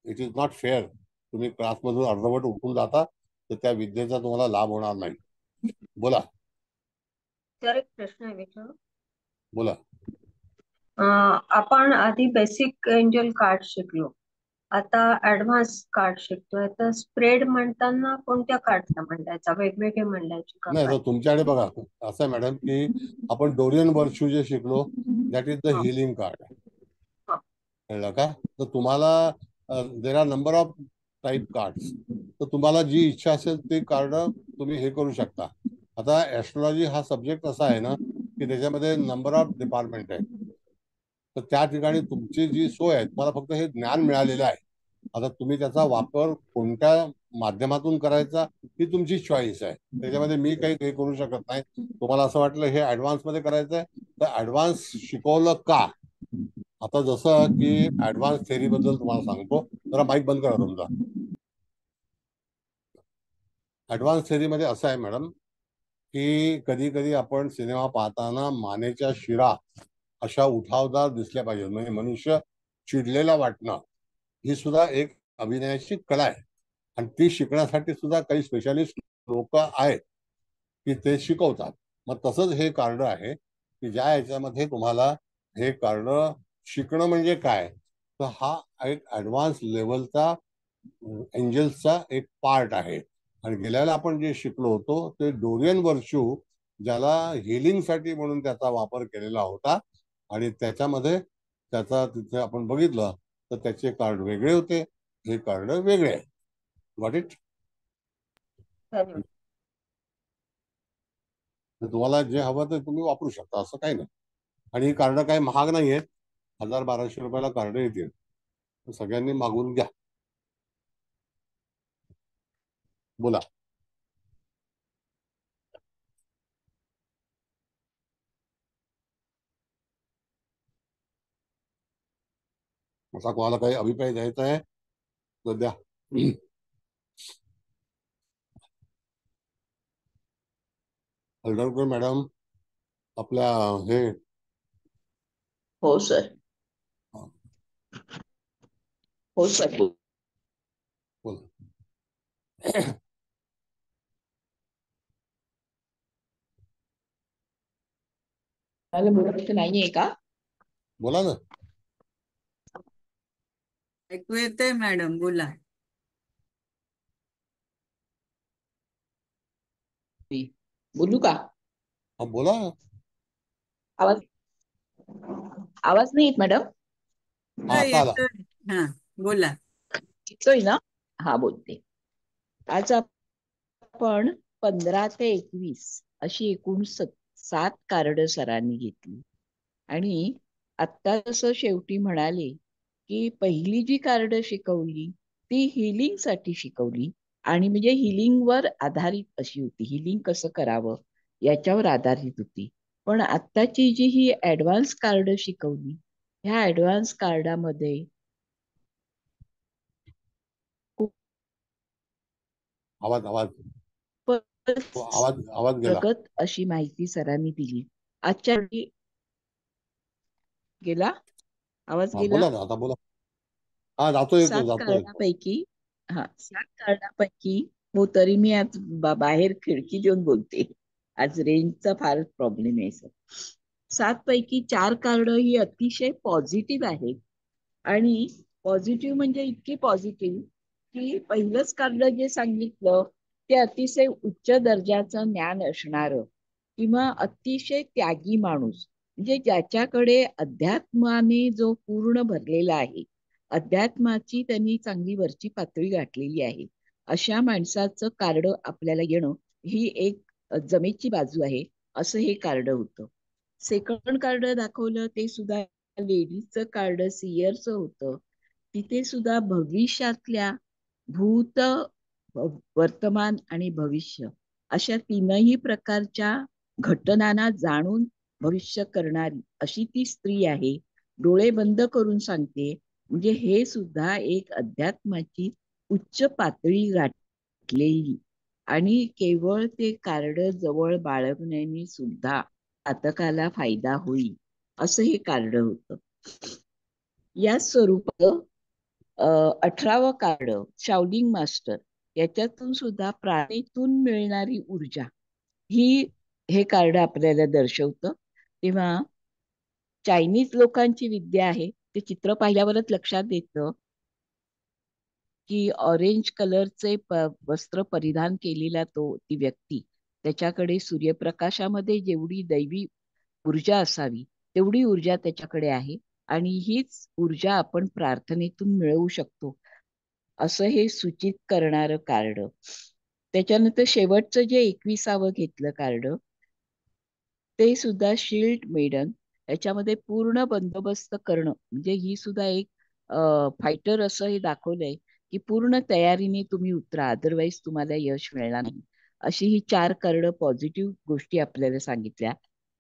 It is not fair. तुम्ही क्लासमधून अर्धवट उठून जाता तर त्या विद्येचा तुम्हाला लाभ होणार नाही. बोला. सर एक प्रश्न आहे विचारू. बोला. आपण आधी बेसिक एंजल कार्ड शिकलो, आता ऍडव्हान्स कार्ड शिकतोय, तर स्प्रेड म्हणताना कोणत्या कार्डचा मांडायचा, वेगवेगळे मांडायचे का नाही, काय? तर तुमच्याकडे बघा असं आहे मॅडम की आपण डोरियन वर्च्यू जे शिकलो, that is the healing card. कळलं का? तर तुम्हाला there are number of type cards. तर तुम्हाला जी इच्छा असेल ते कार्ड तुम्ही हे करू शकता. आता ऍस्ट्रॉलॉजी हा सब्जेक्ट असा आहे ना की त्याच्यामध्ये नंबर ऑफ डिपार्टमेंट आहे. तर त्या ठिकाणी तुमची जी सोय आहे, तुम्हाला फक्त हे ज्ञान मिळालेलं आहे. आता तुम्ही त्याचा वापर कोणत्या माध्यमातून करायचा ही तुमची चॉईस आहे. त्याच्यामध्ये मी काही करू शकत नाही. तुम्हाला असं वाटलं हे ऍडव्हान्स मध्ये करायचं आहे, तर ऍडव्हान्स शिकवलं का? आता जसं की ऍडव्हान्स थेअरी बद्दल तुम्हाला सांगतो, जरा माईक बंद करा तुमचा. ऍडव्हान्स थेअरीमध्ये असं आहे मॅडम की कधी कधी आपण सिनेमा पाहताना मानेच्या शिरा अशा उठावदार दिसल्या पाहिजेत, म्हणजे मनुष्य चिडलेला वाटणं ही सुद्धा एक अभिनयाची कला आहे. आणि ती शिकण्यासाठी सुद्धा काही स्पेशालिस्ट लोक आहेत की ते शिकवतात. मग तसंच हे कार्ड आहे की ज्या याच्यामध्ये तुम्हाला हे कार्ड शिकणं म्हणजे काय, तर हा एक ऍडव्हान्स लेवलचा एंजल्सचा एक पार्ट आहे. आणि गेल्याला आपण जे शिकलो होतो ते डोरियन वर्च्यू, ज्याला हिलिंगसाठी म्हणून त्याचा वापर केलेला होता. आणि त्याच्यामध्ये त्याचा तिथे आपण बघितलं तर त्याचे कार्ड वेगळे होते, हे कार्ड वेगळे आहे. Got it? तुम्हाला जे हवं ते तुम्ही वापरू शकता, असं काही नाही. आणि ही कार्ड काही महाग नाही आहेत, 1000-1200 रुपयाला कार्ड येतील. सगळ्यांनी मागून घ्या. बोला. असा कोणाला काही अभिप्राय द्यायचा आहे तर द्या. हलडणकर मॅडम आपल्या हे. हो सर. हो सर. बोला. नाहीये का? बोला ना. ऐकू येतंय मॅडम, बोला. बोलू का? हा बोला. आवाज आवाज नाही येत मॅडम? हा आता आला. हा बोला. येतोय ना? हा बोलते. आज आपण 15 ते 21 अशी एकूण 7 कार्ड सरांनी घेतली. आणि आता जसं शेवटी म्हणाले की पहिली जी कार्ड शिकवली ती हिलिंग साठी शिकवली, आणि म्हणजे हिलिंग वर आधारित अशी होती, हिलिंग कसं करावं याच्यावर आधारित होती. पण आत्ताची जी ही ऍडव्हान्स कार्ड शिकवली, ह्या ऍडव्हान्स कार्डामध्ये आवाज आवाज आवाज आवाज गेला. प्रगत अशी माहिती सरांनी दिली. आजच्या गेला आवाज गेला. बोला ना, आता बोला. हा जातो, येतो, 7 जातो, येतो. कार्डापैकी 7 कार्डापैकी हो, तरी मी आज बाहेर खिडकी देऊन बोलते. आज रेंजचा फार प्रॉब्लेम आहे सर. 7 पैकी 4 कार्ड ही अतिशय पॉझिटिव्ह आहेत. आणि पॉझिटिव्ह म्हणजे इतकी पॉझिटिव्ह की पहिलंच कार्ड जे सांगितलं ते अतिशय उच्च दर्जाचं ज्ञान असणारं किंवा अतिशय त्यागी माणूस, म्हणजे ज्याच्याकडे अध्यात्माने जो पूर्ण भरलेला आहे, अध्यात्माची त्यांनी चांगली वरची पातळी गाठलेली आहे, अशा माणसाचं कार्ड आपल्याला येणं ही एक जमेची बाजू आहे, असं हे कार्ड होतं. सेकंड कार्ड दाखवलं ते सुद्धा लेडीजचं कार्ड सियरचं होतं. तिथे सुद्धा भविष्यातल्या भूत, वर्तमान आणि भविष्य अशा तीनही प्रकारच्या घटनांना जाणून भविष्य करणारी अशी ती स्त्री आहे. डोळे बंद करून सांगते, म्हणजे हे सुद्धा एक अध्यात्माची उच्च पातळी गाठलेली. आणि केवळ ते कार्ड जवळ बाळगण्याने सुद्धा जातकाला फायदा होईल असं हे कार्ड होतं. या स्वरूपात 18वं कार्ड शाओलिन मास्टर, याच्यातून सुद्धा प्राणीतून मिळणारी ऊर्जा ही हे कार्ड आपल्याला दर्शवतं. तेव्हा चायनीज लोकांची विद्या आहे, ते चित्र पाहिल्यावरच लक्षात येतं की ऑरेंज कलरचे वस्त्र परिधान केलेला ती व्यक्ती, त्याच्याकडे सूर्यप्रकाशामध्ये जेवढी दैवी ऊर्जा असावी तेवढी ऊर्जा त्याच्याकडे आहे. आणि हीच ऊर्जा आपण प्रार्थनेतून मिळवू शकतो असं हे सूचित करणारं कार्ड. त्याच्यानंतर शेवटचं जे 21वं घेतलं कार्ड, ते सुद्धा शील्ड मेडन, याच्यामध्ये पूर्ण बंदोबस्त करणं, म्हणजे ही सुद्धा एक फायटर असं हे दाखवलंय की पूर्ण तयारीने तुम्ही उतरा, अदरवाईज तुम्हाला यश मिळणार नाही. अशी ही 4 कार्ड पॉझिटिव्ह गोष्टी आपल्याला सांगितल्या.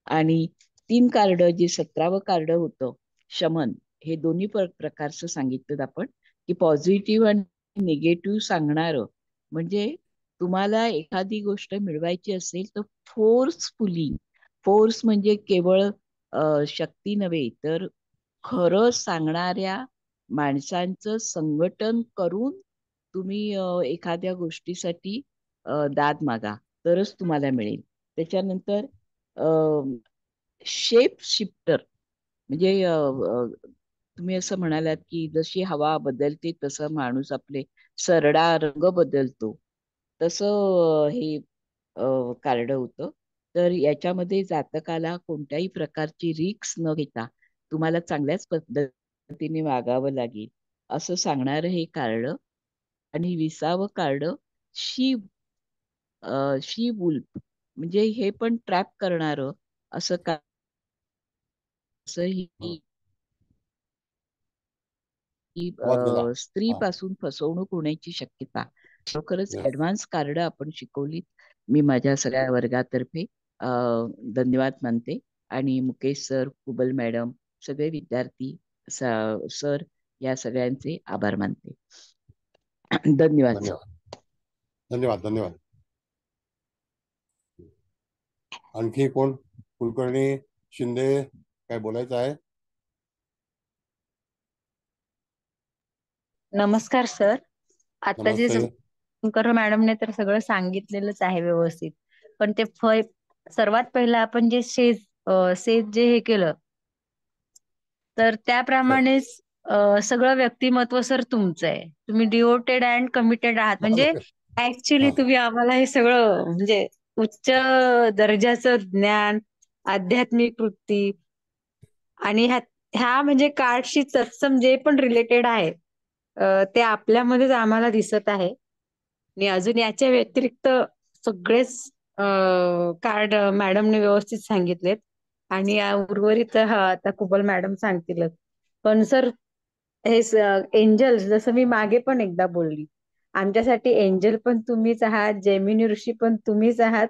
आणि 3 कार्ड, जे 17वं कार्ड होतं शमन, हे दोन्ही प्रकारचं सांगितलं आपण की पॉझिटिव्ह आणि निगेटिव्ह सांगणारं, म्हणजे तुम्हाला एखादी गोष्ट मिळवायची असेल तर फोर्सफुली, फोर्स म्हणजे केवळ शक्ती नव्हे तर खरं सांगणाऱ्या माणसांचं संघटन करून तुम्ही एखाद्या गोष्टीसाठी दाद मागा, तरच तुम्हाला मिळेल. त्याच्यानंतर शेप शिफ्टर, म्हणजे तुम्ही असं म्हणालात की जशी हवा बदलते तसं माणूस आपले सरडा रंग बदलतो, तसं हे कार्ड होतं. तर याच्यामध्ये जातकाला कोणत्याही प्रकारची रिस्क न घेता तुम्हाला चांगल्याच पद्धतीने वागावं लागेल असं सांगणारं हे कार्ड. आणि 20वं कार्ड शी शी वुल्फ, म्हणजे हे पण ट्रॅप करणारं असं का, असं ही आवाज गेला. हा, स्त्रीपासून फसवणूक होण्याची शक्यता. खरोखरच yes. ऍडव्हान्स कार्ड आपण शिकवलीत. मी माझ्या सगळ्या वर्गातर्फे धन्यवाद मानते. आणि मुकेश सर, कुबल मॅडम, सगळे विद्यार्थी, सर, या सगळ्यांचे आभार मानते. धन्यवाद सर. धन्यवाद, धन्यवाद, धन्यवाद. आणखी कोण? कुलकर्णी, शिंदे, काय बोलायचं आहे? नमस्कार सर. आता जे नमस्ते. शंकर मॅडमने तर सगळं सांगितलेलंच आहे व्यवस्थित, पण ते सर्वात पहिलं आपण जे सेज जे हे केलं, तर त्याप्रमाणेच सगळं व्यक्तिमत्व सर तुमचं आहे. तुम्ही डिवोटेड अँड कमिटेड आहात, म्हणजे ऍक्च्युली तुम्ही आम्हाला हे सगळं म्हणजे उच्च दर्जाचं ज्ञान, आध्यात्मिक वृत्ती आणि ह्या म्हणजे कार्डशी तत्सम जे पण रिलेटेड आहे ते आपल्यामध्येच आम्हाला दिसत आहे. आणि अजून याच्या व्यतिरिक्त सगळेच कार्ड मॅडमने व्यवस्थित सांगितलेत आणि उर्वरित आता कुबल मॅडम सांगतीलच. पण सर हे एंजल, जसं मी मागे पण एकदा बोलली, आमच्यासाठी एंजल पण तुम्हीच आहात, जेमिनी ऋषी पण तुम्हीच आहात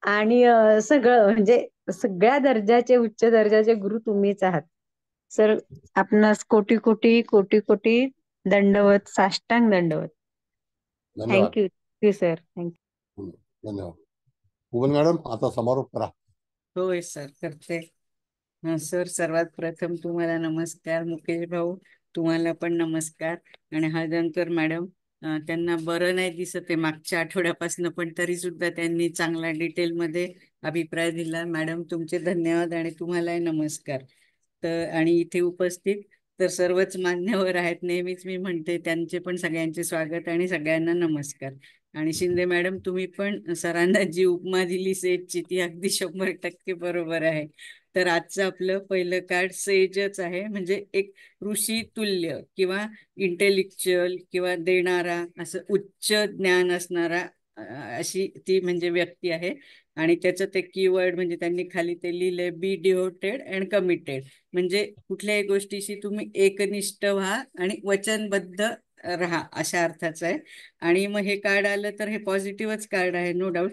आणि सगळं म्हणजे सगळ्या दर्जाचे, उच्च दर्जाचे गुरु तुम्हीच आहात सर. आपणास कोटी कोटी कोटी कोटी दंडवत, साष्टांग दंडवत. धन्यवाद. Thank you sir, thank you. धन्यवाद. कुबल मॅडम, आता समारोप करा. होय सर, करते. सर, सर्वात प्रथम तुम्हाला नमस्कार. मुकेश भाऊ, तुम्हाला पण नमस्कार. आणि हळदणकर मॅडम, त्यांना बरं नाही दिसत आहे मागच्या आठवड्यापासून, पण तरी सुद्धा त्यांनी चांगला डिटेलमध्ये अभिप्राय दिला. मॅडम तुमचे धन्यवाद आणि तुम्हालाही नमस्कार. तर आणि इथे उपस्थित तर सर्वच मान्यवर आहेत, नेहमीच मी म्हणते त्यांचे पण सगळ्यांचे स्वागत आणि सगळ्यांना नमस्कार. आणि शिंदे मॅडम, तुम्ही पण सरांना जी उपमा दिली सेजची ती अगदी 100% बरोबर आहे. तर आजचं आपलं पहिलं कार्ड सेजच आहे, म्हणजे एक ऋषी तुल्य किंवा इंटेलेक्च्युअल किंवा देणारा, असं उच्च ज्ञान असणारा, अशी ती म्हणजे व्यक्ती आहे. आणि त्याचं ते कीवर्ड म्हणजे त्यांनी खाली ते लिहिलंय, बी डिव्होटेड अँड कमिटेड. म्हणजे कुठल्याही गोष्टीशी तुम्ही एकनिष्ठ व्हा आणि वचनबद्ध राहा, अशा अर्थाचं आहे. आणि मग हे कार्ड आलं तर हे पॉझिटिव्हच कार्ड आहे, नो डाऊट.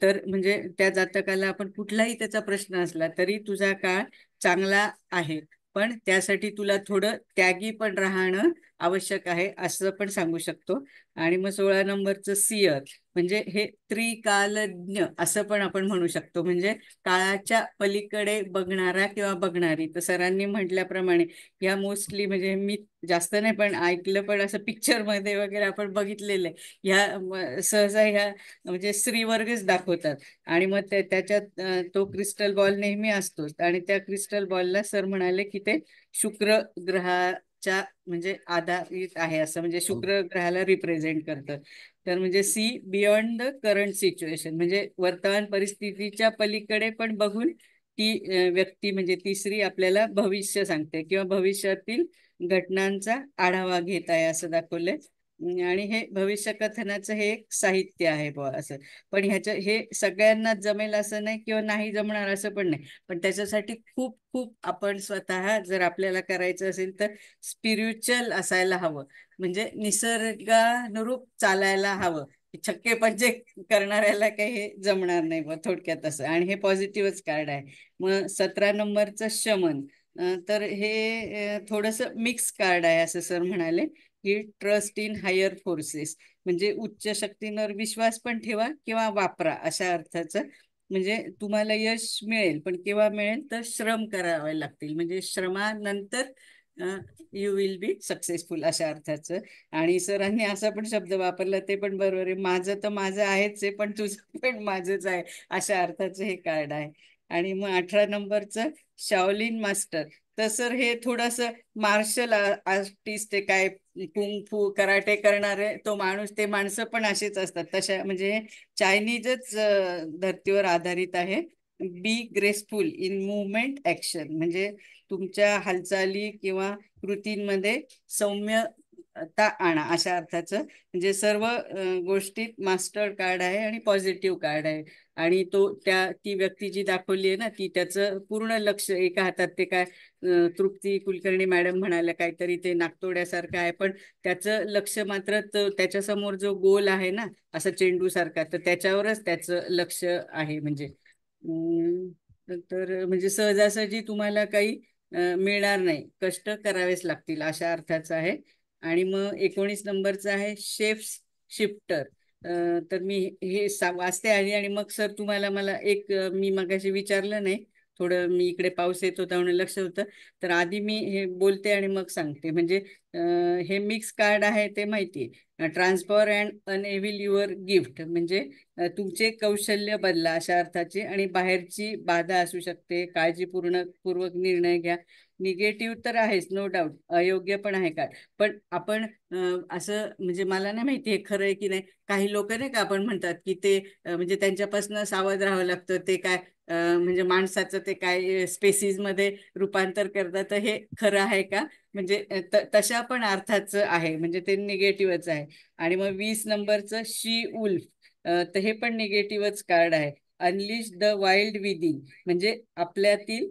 तर म्हणजे त्या जातकाला आपण कुठलाही त्याचा प्रश्न असला तरी तुझा काळ चांगला आहे, पण त्यासाठी तुला थोडं त्यागी पण राहणं आवश्यक आहे, असं पण सांगू शकतो. आणि मग 16 नंबरचं सियर, म्हणजे हे त्रिकालज्ञ असं पण आपण म्हणू शकतो, म्हणजे काळाच्या पलीकडे बघणारा किंवा बघणारी. तर सरांनी म्हटल्याप्रमाणे या मोस्टली, म्हणजे मी जास्त नाही पण ऐकलं, पण असं पिक्चर मध्ये वगैरे आपण बघितलेलं आहे, सहसा ह्या म्हणजे स्त्रीवर्गच दाखवतात. आणि मग त्याच्यात तो क्रिस्टल बॉल नेहमी असतोच, आणि त्या क्रिस्टल बॉलला सर म्हणाले की ते शुक्र ग्रहाच्या म्हणजे आधारित आहे, असं म्हणजे शुक्र ग्रहाला रिप्रेझेंट करतं. तर म्हणजे see beyond the current situation, म्हणजे वर्तमान परिस्थितीच्या पलीकडे पण बघून ती व्यक्ती म्हणजे तिसरी आपल्याला भविष्य सांगते किंवा भविष्यातील घटनांचा आढावा घेत आहे, असं दाखवलंय. आणि हे भविष्य कथनाचं हे एक साहित्य आहे बुवा असं. पण हे सगळ्यांना जमेल असं नाही किंवा नाही जमणार असं पण नाही, पण त्याच्यासाठी खूप खूप आपण स्वतः जर आपल्याला करायचं असेल तर स्पिरिच्युअल असायला हवं, म्हणजे निसर्गानुरूप चालायला हवं. छक्के पंचे करणाऱ्याला काही हे जमणार नाही बा, थोडक्यात असं. आणि हे पॉझिटिव्हच कार्ड आहे. मग 17 नंबरचं शमन, तर हे थोडंसं मिक्स कार्ड आहे, असं सर म्हणाले की ट्रस्ट इन हायर फोर्सेस, म्हणजे उच्च शक्तींवर विश्वास पण ठेवा किंवा वापरा, अशा अर्थाचं. म्हणजे तुम्हाला यश मिळेल, पण केव्हा मिळेल तर श्रम करावे लागतील, म्हणजे श्रमानंतर यू विल बी सक्सेसफुल, अशा अर्थाचं. आणि सरांनी असा पण शब्द वापरला, ते पण बरोबर आहे, माझं तर माझं आहेच आहे पण तुझं पण माझंच आहे, अशा अर्थाचं हे कार्ड आहे. आणि मग 18 नंबरचं शाओलिन मास्टर, तर सर हे थोडस मार्शल आर्टिस्ट, काय कुंग फू कराटे करणारे तो माणूस, ते माणसं पण असेच असतात, तशा म्हणजे चायनीजच धर्तीवर आधारित आहे. बी ग्रेसफुल इन मुवमेंट ऍक्शन, म्हणजे तुमच्या हालचाली किंवा कृतींमध्ये सौम्यता आणा, अशा अर्थाचं. म्हणजे सर्व गोष्टीत मास्टर कार्ड आहे आणि पॉझिटिव्ह कार्ड आहे. आणि ती व्यक्ती जी दाखवली आहे ना, ती त्याचं पूर्ण लक्ष एका हातात, ते काय तृप्ती कुलकर्णी मॅडम म्हणाल्या काहीतरी, ते नाकतोड्यासारखं आहे, पण त्याचं लक्ष मात्र त्याच्यासमोर जो गोल आहे ना, असं चेंडू सारखा, तर त्याच्यावरच त्याचं लक्ष आहे. म्हणजे तर म्हणजे सहजासहजी तुम्हाला काही मिळणार नाही, कष्ट करावेच लागतील, अशा अर्थाचं आहे. आणि मग 19 नंबरचं आहे शेफ शिफ्टर. तर मी हे वाचते आणि मग सर तुम्हाला मला मी मगाशी विचारलं नाही, थोडं मी इकडे पाऊस येत होता म्हणून लक्ष होतं, तर आधी मी हे बोलते आणि मग सांगते. म्हणजे हे मिक्स कार्ड आहे ते माहिती आहे. ट्रान्सफर अँड अनएव्हिल युअर गिफ्ट, म्हणजे तुमचे कौशल्य बदला, अशा अर्थाचे. आणि बाहेरची बाधा असू शकते, काळजीपूर्वक निर्णय घ्या. निगेटिव्ह तर आहेच, नो डाऊट, अयोग्य पण आहे का, पण आपण असं म्हणजे मला नाही माहिती हे खरं आहे की नाही, काही लोक नाही का आपण म्हणतात की ते म्हणजे त्यांच्यापासून सावध राहावं लागतं, ते काय म्हणजे माणसाचं ते काय स्पेसिस मध्ये रूपांतर करतात, तर हे खरं आहे का, म्हणजे तशा पण अर्थाचं आहे, म्हणजे ते निगेटिव्हच आहे. आणि मग 20 नंबरचं शी उल्फ, तर हे पण निगेटिव्हच कार्ड आहे. अनलिश द वाईल्ड विदिन, म्हणजे आपल्यातील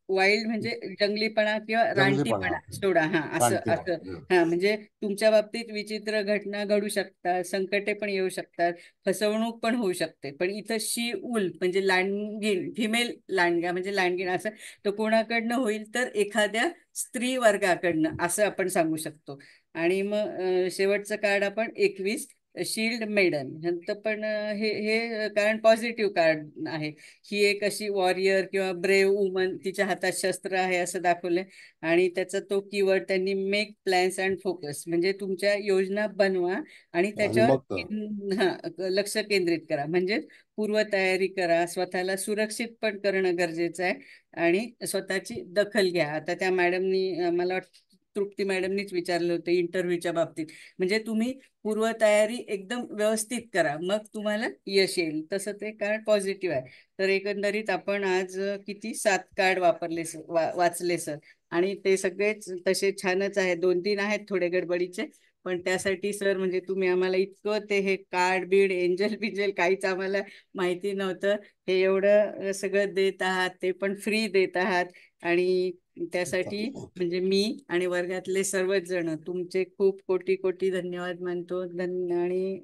वाईल्ड म्हणजे जंगलीपणा किंवा जंगलीपणा, रानटीपणा सोडा, हा असं असं. रानटीपणा. हा म्हणजे तुमच्या बाबतीत विचित्र घटना घडू शकतात, संकटे पण येऊ शकतात, फसवणूक पण होऊ शकते. पण इथं शी उल्फ म्हणजे लांडगीण, फिमेल लांडगा म्हणजे लांडगीण, असं तो कोणाकडनं होईल तर एखाद्या स्त्री वर्गाकडनं, असं आपण सांगू शकतो. आणि मग शेवटचं कार्ड आपण 21 शील्ड मेडन ह्यांचं पण हे कारण पॉझिटिव्ह कार्ड आहे. ही एक अशी वॉरियर किंवा ब्रेव वुमन, तिच्या हातात शस्त्र आहे असं दाखवलंय. आणि त्याचा तो कीवर्ड त्यांनी मेक प्लॅन्स अँड फोकस, म्हणजे तुमच्या योजना बनवा आणि आणि मग तर त्याच्यावर लक्ष केंद्रित करा. म्हणजे पूर्वतयारी करा, स्वतःला सुरक्षित पण करणं गरजेचं आहे आणि स्वतःची दखल घ्या. आता त्या मॅडमनी मला वाटतं तृप्ती मॅडमनीच विचारलं होतं इंटरव्ह्यूच्या बाबतीत, म्हणजे तुम्ही पूर्वतयारी एकदम व्यवस्थित करा, मग तुम्हाला यश येईल. तसं ते कार्ड पॉझिटिव्ह आहे. तर एकंदरीत आपण आज किती 7 कार्ड वापरले वाचले सर, आणि ते सगळेच तसे छानच आहेत. 2-3 आहेत थोडे गडबडीचे, पण त्यासाठी सर म्हणजे तुम्ही आम्हाला इतकं ते हे कार्ड बीड एंजल बिंजल काहीच आम्हाला माहिती नव्हतं. हे एवढं सगळं देत आहात, ते पण फ्री देत आहात. आणि त्यासाठी म्हणजे मी आणि वर्गातले सर्वच जण तुमचे खूप कोटी कोटी धन्यवाद मानतो. आणि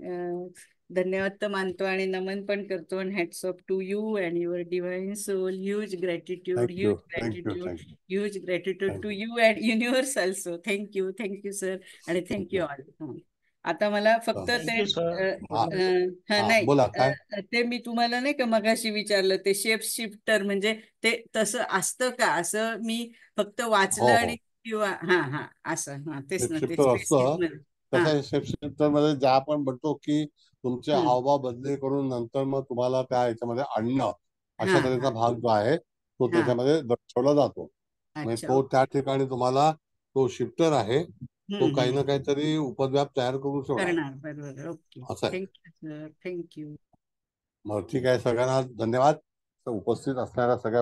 धन्यवाद तर मानतो आणि नमन पण करतो. आणि hats off to you and your divine soul. Huge gratitude, thank you huge thank you gratitude, thank you huge gratitude to thank you you and universe also. Thank you, thank you sir, आणि थँक्यू ऑल. आता मला फक्त ते थँक्यू सर. हा हा नाही बोला काय. ते मी तुम्हाला नाही का मगाशी विचारलं ते शेप शिफ्टर, म्हणजे ते तसं असतं का, असं मी फक्त वाचलं हो आणि हो किंवा हा हा असं तेच ना ते शेपशिफ्टर स्पेसिस असतं. मध्ये. हा. तसं शेपशिफ्टर मध्ये ज्या आपण म्हणतो की तुमचे हम्म. हावभाव बदली करून नंतर मग तुम्हाला त्या ह्याच्यामध्ये आणणं, हा अशा तऱ्हेचा हा भाग जो आहे तो हा. त्याच्यामध्ये दर्शवला जातो. म्हणजे अच्छा, तो ओके. त्या ठिकाणी तुम्हाला तो शिफ्टर आहे, तो काही ना हम्म. काहीतरी उपद्व्याप तयार करून ठेवणार करणार, बरोबर. ओके, असं आहे. Thank you sir, thank you. मग ठीक आहे, सगळ्यांना धन्यवाद उपस्थित असणाऱ्या सगळ्या